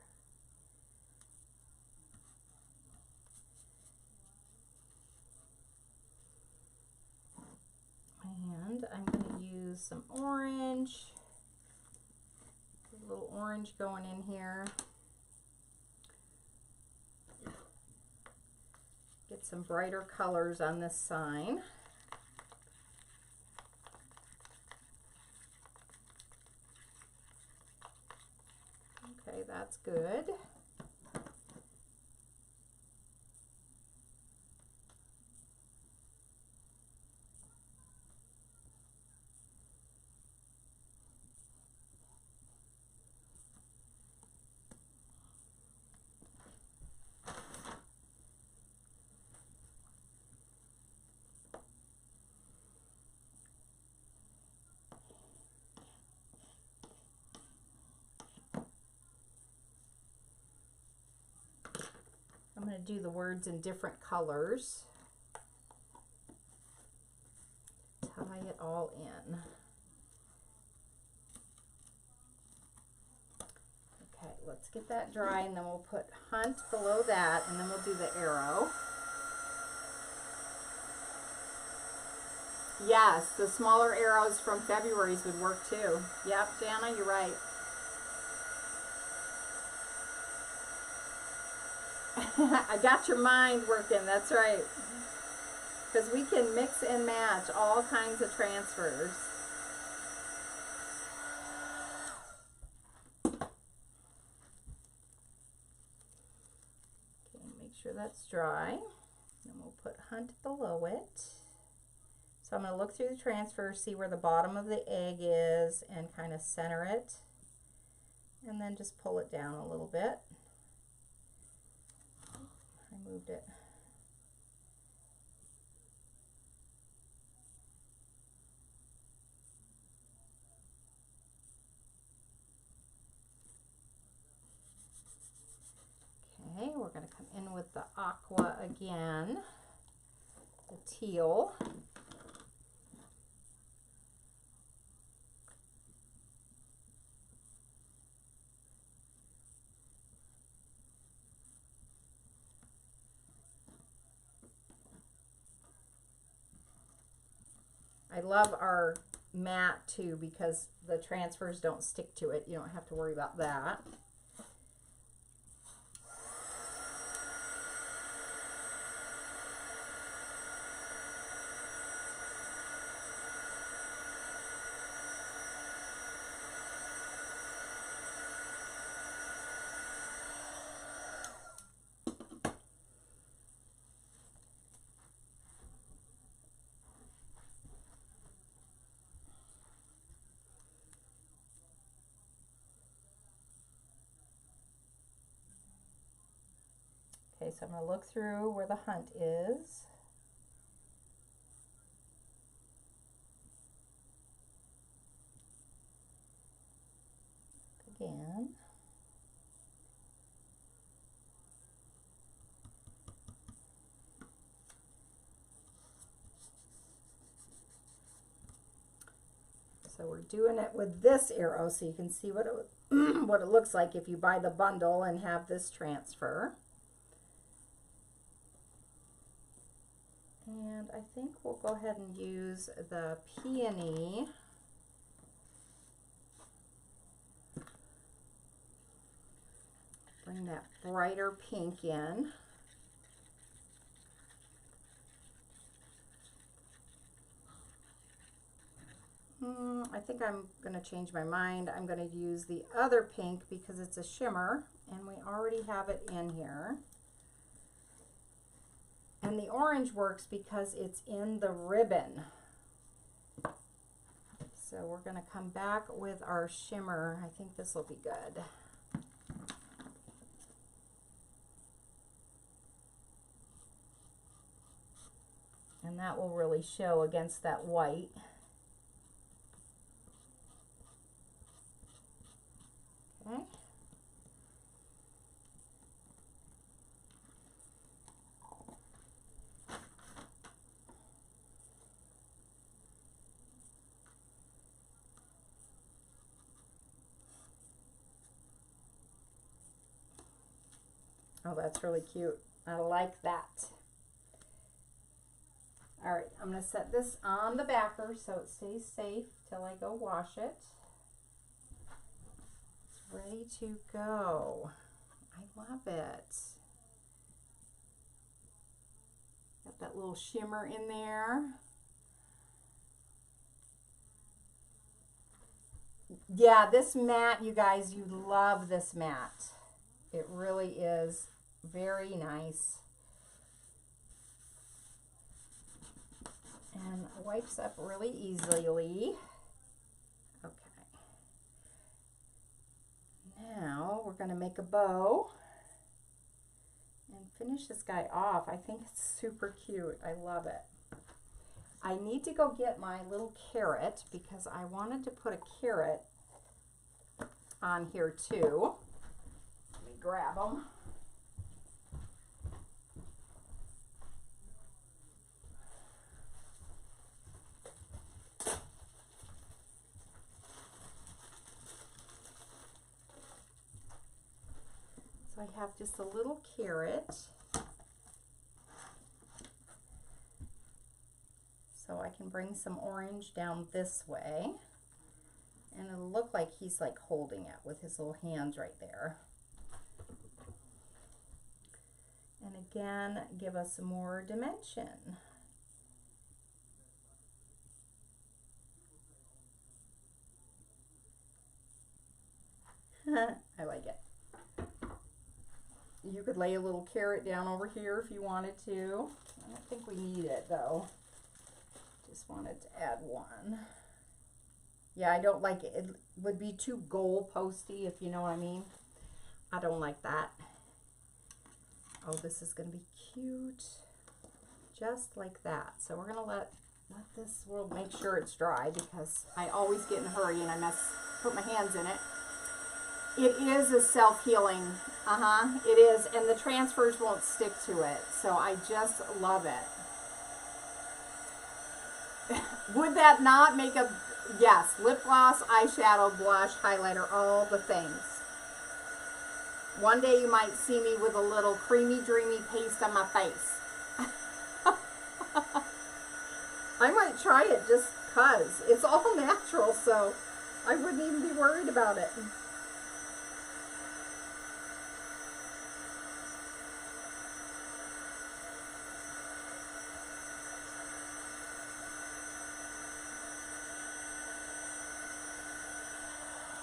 And I'm going to use some orange. A little orange going in here. Get some brighter colors on this sign. Okay, that's good. I'm going to do the words in different colors. Tie it all in. Okay, let's get that dry, and then we'll put Hunt below that, and then we'll do the arrow. Yes, the smaller arrows from February's would work too. Yep, Jana, you're right. I got your mind working, that's right. Because we can mix and match all kinds of transfers. Okay, make sure that's dry. Then we'll put Hunt below it. So I'm going to look through the transfer, see where the bottom of the egg is, and kind of center it. And then just pull it down a little bit. I moved it. Okay, we're going to come in with the aqua again, the teal. I love our matte too, because the transfers don't stick to it. You don't have to worry about that. Okay, so I'm going to look through where the hunt is. Again. So we're doing it with this arrow so you can see what it, what it looks like if you buy the bundle and have this transfer. And I think we'll go ahead and use the peony. Bring that brighter pink in. I think I'm going to change my mind. I'm going to use the other pink because it's a shimmer and we already have it in here. And the orange works because it's in the ribbon. So we're going to come back with our shimmer. I think this will be good. And that will really show against that white. Okay. Oh, that's really cute. I like that. All right, I'm going to set this on the backer so it stays safe till I go wash it. It's ready to go. I love it. Got that little shimmer in there. Yeah, this mat, you guys, you love this mat. It really is very nice. And wipes up really easily. Okay. Now we're going to make a bow and finish this guy off. I think it's super cute. I love it. I need to go get my little carrot because I wanted to put a carrot on here too. Let me grab them. So I have just a little carrot. So I can bring some orange down this way. And it'll look like he's like holding it with his little hands right there. And again, give us some more dimension. I like it. You could lay a little carrot down over here if you wanted to. I don't think we need it though. Just wanted to add one. Yeah, I don't like it. It would be too goal posty, if you know what I mean. I don't like that. Oh, this is going to be cute. Just like that. So we're going to let this, we'll make sure it's dry because I always get in a hurry and I put my hands in it. It is a self-healing. It is. And the transfers won't stick to it. So I just love it. Would that not make a... Yes, lip gloss, eyeshadow, blush, highlighter, all the things. One day you might see me with a little creamy, dreamy paste on my face. I might try it just because it's all natural, so I wouldn't even be worried about it.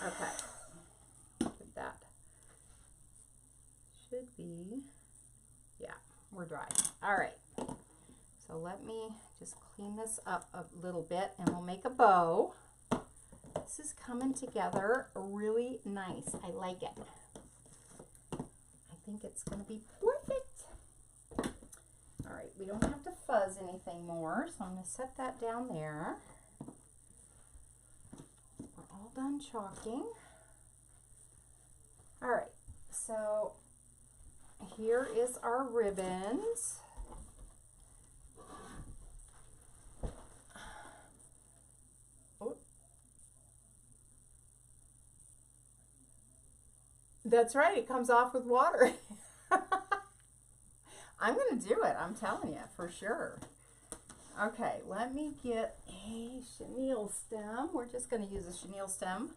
Okay, that should be, yeah, we're dry. All right, so let me just clean this up a little bit and we'll make a bow. This is coming together really nice. I like it. I think it's going to be perfect. All right, we don't have to fuzz anything more, so I'm going to set that down there. We're all done chalking. All right, so here is our ribbons. Oh. That's right, it comes off with water. I'm going to do it, I'm telling you, for sure. Okay, let me get a chenille stem. We're just going to use a chenille stem.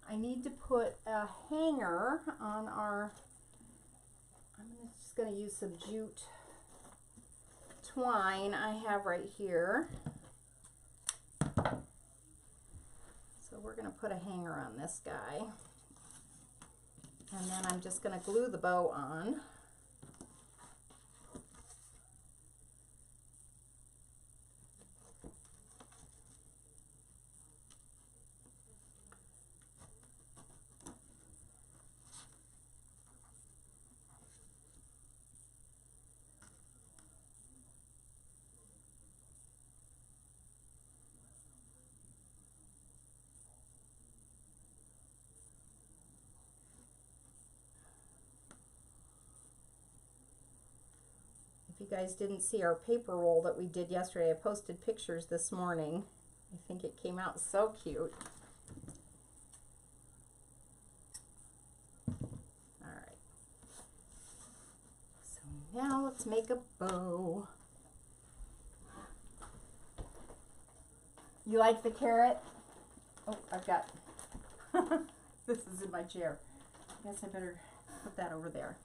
I need to put a hanger on our, I'm just going to use some jute twine I have right here. So we're going to put a hanger on this guy. And then I'm just going to glue the bow on. If you guys didn't see our paper roll that we did yesterday, I posted pictures this morning. I think it came out so cute. All right. So now let's make a bow. You like the carrot? Oh, I've got, this is in my chair. I guess I better put that over there.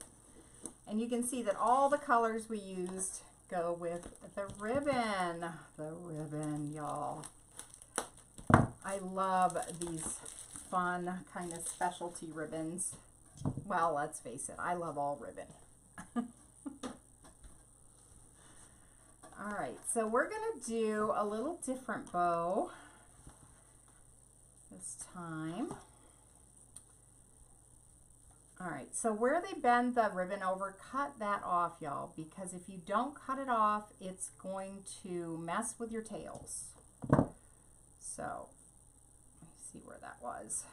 And you can see that all the colors we used go with the ribbon. The ribbon, y'all. I love these fun kind of specialty ribbons. Well, let's face it, I love all ribbon. All right, so we're gonna do a little different bow this time. All right, so where they bend the ribbon over, cut that off, y'all, because if you don't cut it off, it's going to mess with your tails. So, let me see where that was.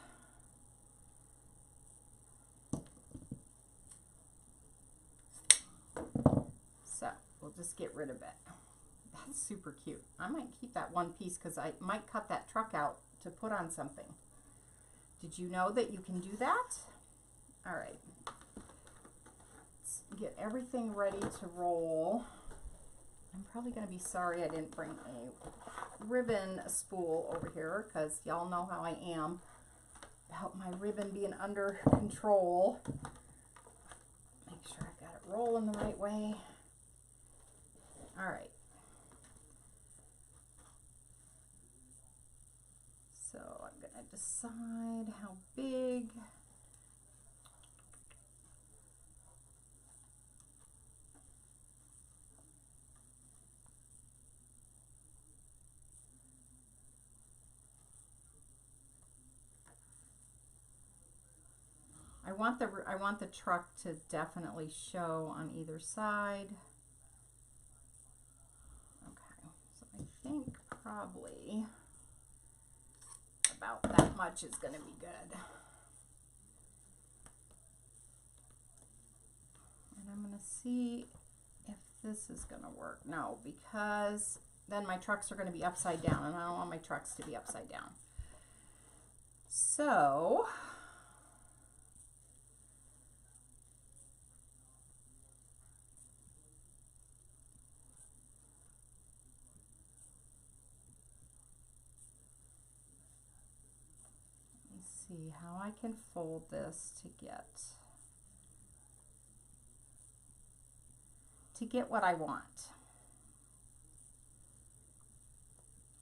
So, we'll just get rid of it. That's super cute. I might keep that one piece because I might cut that truck out to put on something. Did you know that you can do that? All right, let's get everything ready to roll. I'm probably going to be sorry I didn't bring a ribbon spool over here because y'all know how I am about my ribbon being under control. Make sure I've got it rolling the right way. All right. So I'm going to decide how big. I want the truck to definitely show on either side. Okay, so I think probably about that much is going to be good. And I'm going to see if this is going to work. No, because then my trucks are going to be upside down, and I don't want my trucks to be upside down. So see how I can fold this to get what I want.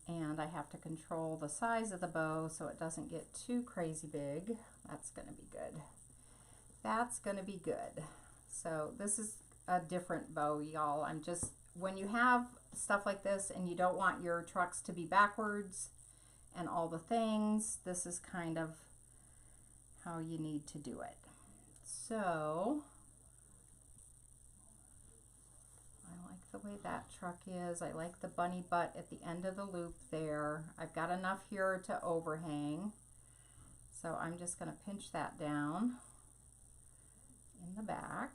And I have to control the size of the bow so it doesn't get too crazy big. That's going to be good. That's going to be good. So this is a different bow, y'all. I'm just, when you have stuff like this and you don't want your trucks to be backwards and all the things, this is kind of how you need to do it. So I like the way that truck is. I like the bunny butt at the end of the loop there. I've got enough here to overhang. So I'm just going to pinch that down in the back.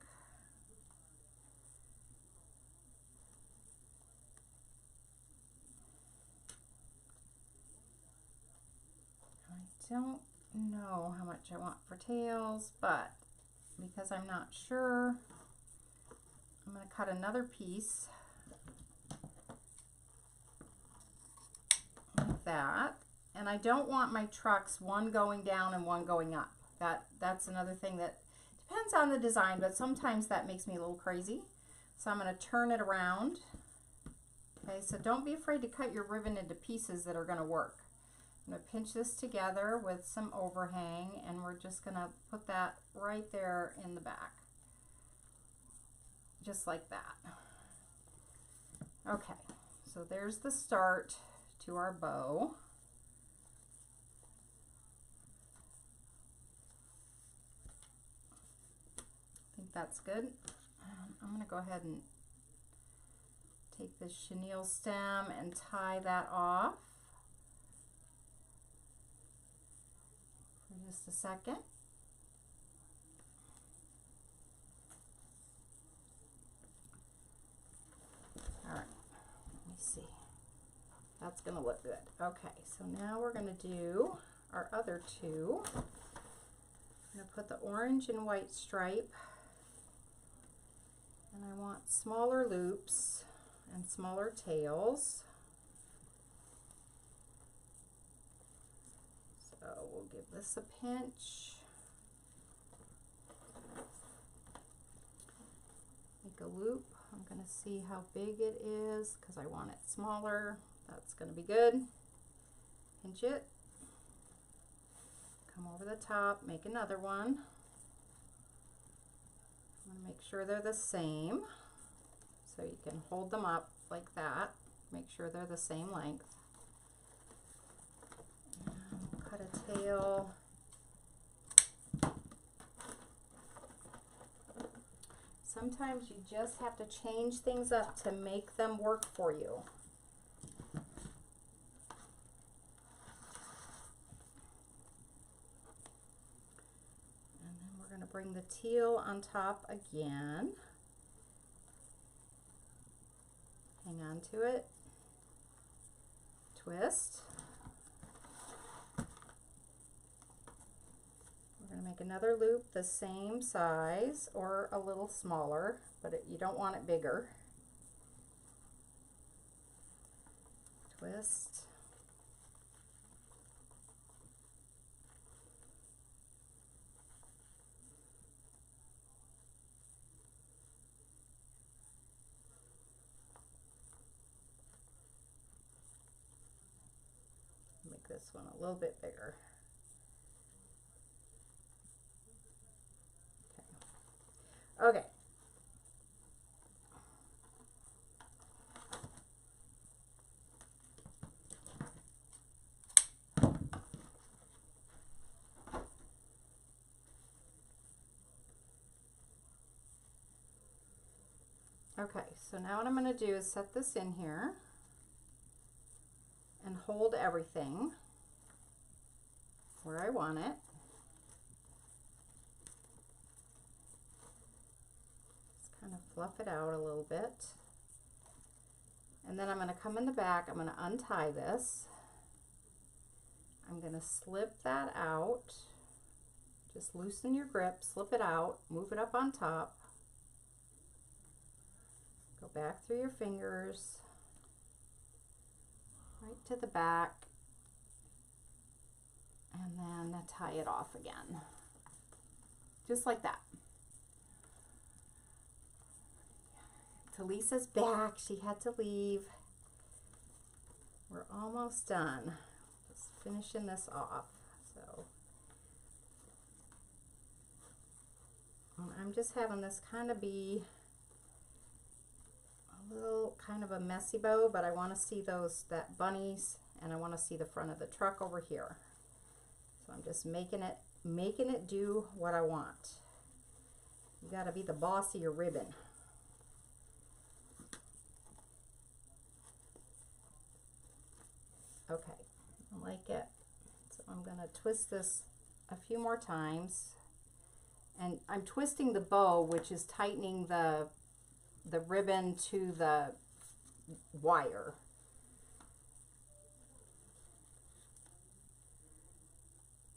I don't know how much I want for tails, but because I'm not sure, I'm going to cut another piece like that. And I don't want my trucks one going down and one going up. That's another thing that depends on the design, but sometimes that makes me a little crazy. So I'm going to turn it around. Okay, so don't be afraid to cut your ribbon into pieces that are going to work. I'm going to pinch this together with some overhang, and we're just going to put that right there in the back. Just like that. Okay, so there's the start to our bow. I think that's good. I'm going to go ahead and take this chenille stem and tie that off for just a second. All right, let me see. That's going to look good. Okay, so now we're going to do our other two. I'm going to put the orange and white stripe, and I want smaller loops and smaller tails. So we'll give this a pinch. Make a loop. I'm going to see how big it is because I want it smaller. That's going to be good. Pinch it. Come over the top, make another one. I'm going to make sure they're the same. So you can hold them up like that. Make sure they're the same length. And cut a tail. Sometimes you just have to change things up to make them work for you. And then we're going to bring the teal on top again. Hang on to it, twist. We're going to make another loop the same size or a little smaller, but you don't want it bigger. Twist. Make this one a little bit bigger. Okay. Okay. Okay, so now what I'm going to do is set this in here and hold everything where I want it. Just kind of fluff it out a little bit. And then I'm going to come in the back, I'm going to untie this. I'm going to slip that out. Just loosen your grip, slip it out, move it up on top. Go back through your fingers, right to the back. and then tie it off again, just like that. Lisa's back. She had to leave. We're almost done. Just finishing this off. So I'm just having this kind of be a little kind of a messy bow, but I want to see that bunnies, and I want to see the front of the truck over here. So I'm just making it do what I want. You got to be the boss of your ribbon. Okay, I like it. So I'm going to twist this a few more times. And I'm twisting the bow, which is tightening the ribbon to the wire.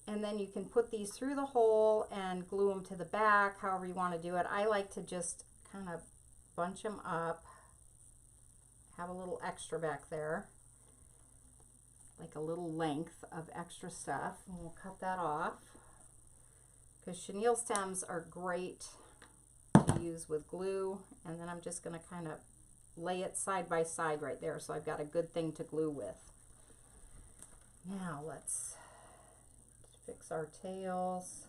And then you can put these through the hole and glue them to the back, however you want to do it. I like to just kind of bunch them up, have a little extra back there, like a little length of extra stuff, and we'll cut that off because chenille stems are great to use with glue. And then I'm just going to kind of lay it side by side right there, so I've got a good thing to glue with. Now let's fix our tails.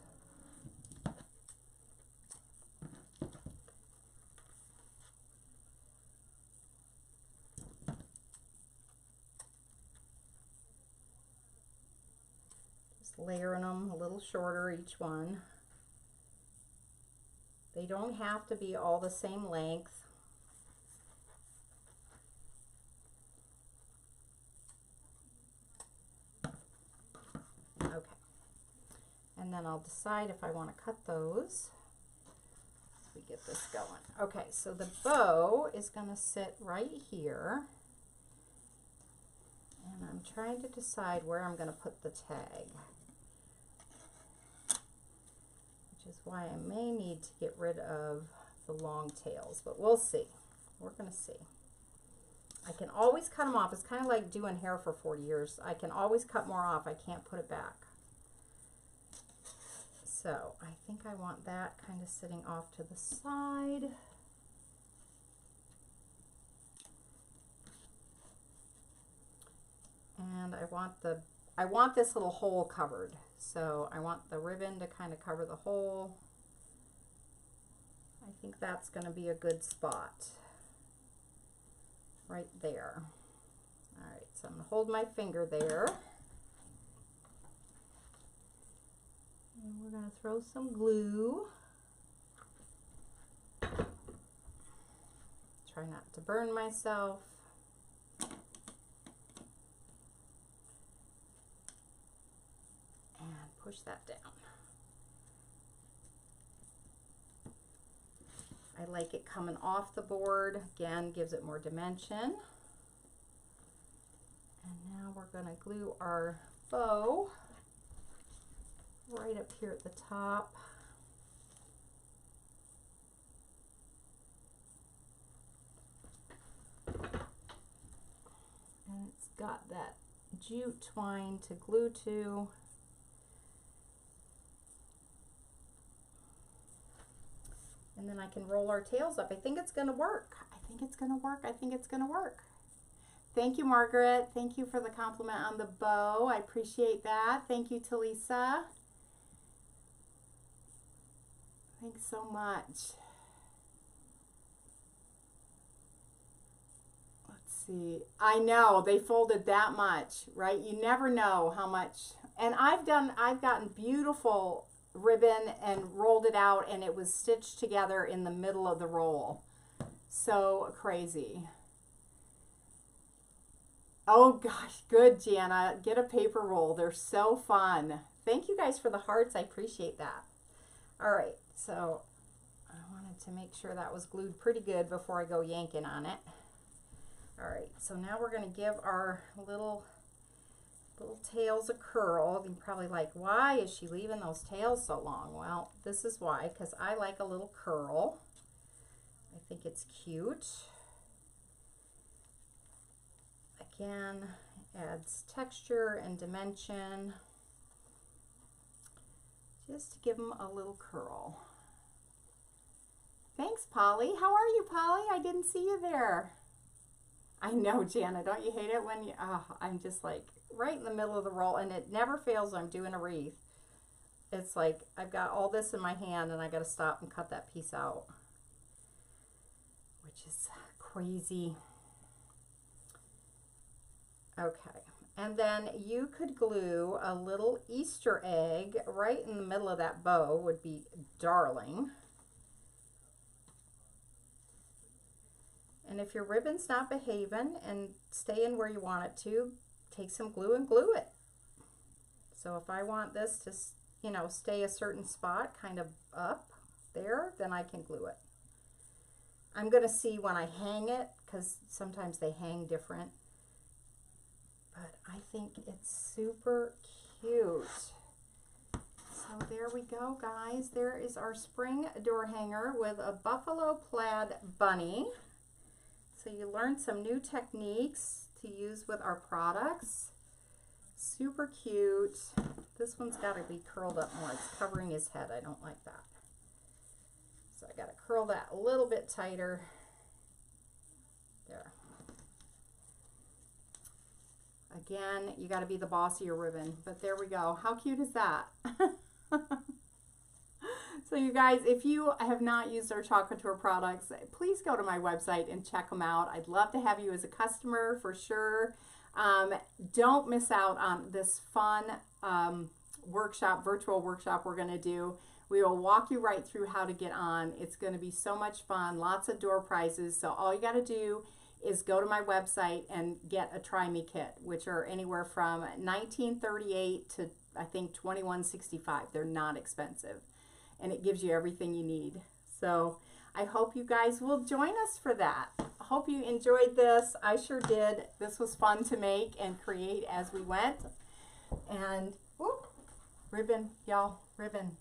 Layering them a little shorter each one. They don't have to be all the same length. Okay. And then I'll decide if I want to cut those as we get this going. Okay, so the bow is going to sit right here. And I'm trying to decide where I'm going to put the tag, which is why I may need to get rid of the long tails, but we'll see. We're going to see. I can always cut them off. It's kind of like doing hair for 40 years. I can always cut more off. I can't put it back. So I think I want that kind of sitting off to the side. And I want this little hole covered. So I want the ribbon to kind of cover the hole. I think that's going to be a good spot right there. All right, so I'm going to hold my finger there. And we're going to throw some glue. Try not to burn myself. And push that down. I like it coming off the board. Again, gives it more dimension. And now we're going to glue our bow right up here at the top. And it's got that jute twine to glue to. And then I can roll our tails up. I think it's going to work. I think it's going to work. I think it's going to work. Thank you, Margaret. Thank you for the compliment on the bow. I appreciate that. Thank you, Talisa. Thanks so much. Let's see. I know they folded that much, right? You never know how much. And I've gotten beautiful ribbon and rolled it out, and it was stitched together in the middle of the roll. So crazy. Oh gosh, good, Jana. Get a paper roll. They're so fun. Thank you guys for the hearts. I appreciate that. All right, so I wanted to make sure that was glued pretty good before I go yanking on it. All right, so now we're going to give our little tails a curl. You're probably like, why is she leaving those tails so long? Well, this is why, because I like a little curl. I think it's cute. Again, adds texture and dimension. just to give them a little curl. Thanks, Polly. How are you, Polly? I didn't see you there. I know, Jana. Don't you hate it when you, I'm just like right in the middle of the roll, and it never fails when I'm doing a wreath. It's like I've got all this in my hand and I got to stop and cut that piece out, which is crazy. Okay, and then you could glue a little Easter egg right in the middle of that bow, would be darling. And if your ribbon's not behaving and staying where you want it to, take some glue and glue it. So if I want this to, you know, stay a certain spot, kind of up there, then I can glue it. I'm going to see when I hang it, because sometimes they hang different. But I think it's super cute. So there we go, guys. There is our spring door hanger with a buffalo plaid bunny. So you learned some new techniques to use with our products. Super cute. This one's got to be curled up more. It's covering his head. I don't like that. So I got to curl that a little bit tighter. There. Again, you got to be the boss of your ribbon. But there we go. How cute is that? So you guys, if you have not used our Chalk Couture products, please go to my website and check them out. I'd love to have you as a customer for sure. Don't miss out on this fun workshop, virtual workshop we're going to do. We will walk you right through how to get on. It's going to be so much fun, lots of door prizes. So all you got to do is go to my website and get a Try Me kit, which are anywhere from $19.38 to I think $21.65. They're not expensive. And it gives you everything you need. So I hope you guys will join us for that. I hope you enjoyed this. I sure did. This was fun to make and create as we went. And whoop, ribbon, y'all, ribbon.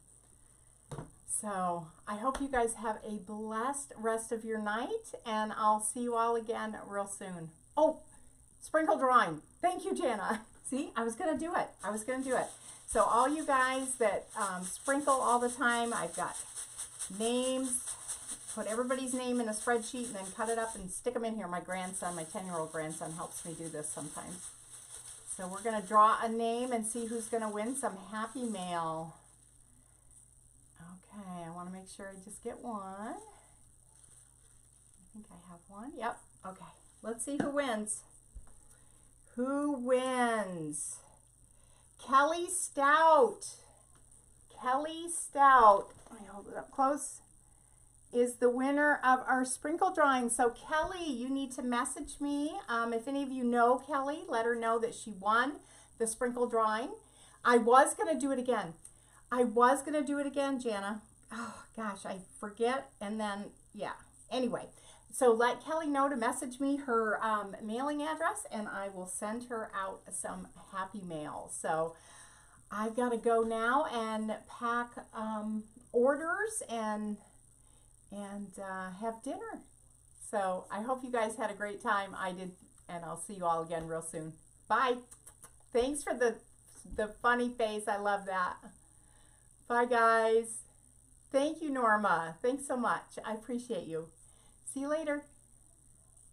So I hope you guys have a blessed rest of your night, and I'll see you all again real soon. Oh, sprinkle drawing. Thank you, Jana. See, I was going to do it. I was going to do it. So all you guys that sprinkle all the time, I've got names. Put everybody's name in a spreadsheet and then cut it up and stick them in here. My grandson, my 10-year-old grandson, helps me do this sometimes. So we're going to draw a name and see who's going to win some Happy Mail. Okay, I want to make sure I just get one. I think I have one. Yep. Okay. Let's see who wins. Who wins? Kelly Stout. Kelly Stout. Let me hold it up close. Is the winner of our sprinkle drawing. So Kelly, you need to message me. If any of you know Kelly, let her know that she won the sprinkle drawing. I was going to do it again. Jana. Oh, gosh, I forget. And then, yeah. Anyway, so let Kelly know to message me her mailing address, and I will send her out some Happy Mail. So I've got to go now and pack orders and have dinner. So I hope you guys had a great time. I did, and I'll see you all again real soon. Bye. Thanks for the funny face. I love that. Bye, guys. Thank you, Norma. Thanks so much. I appreciate you. See you later.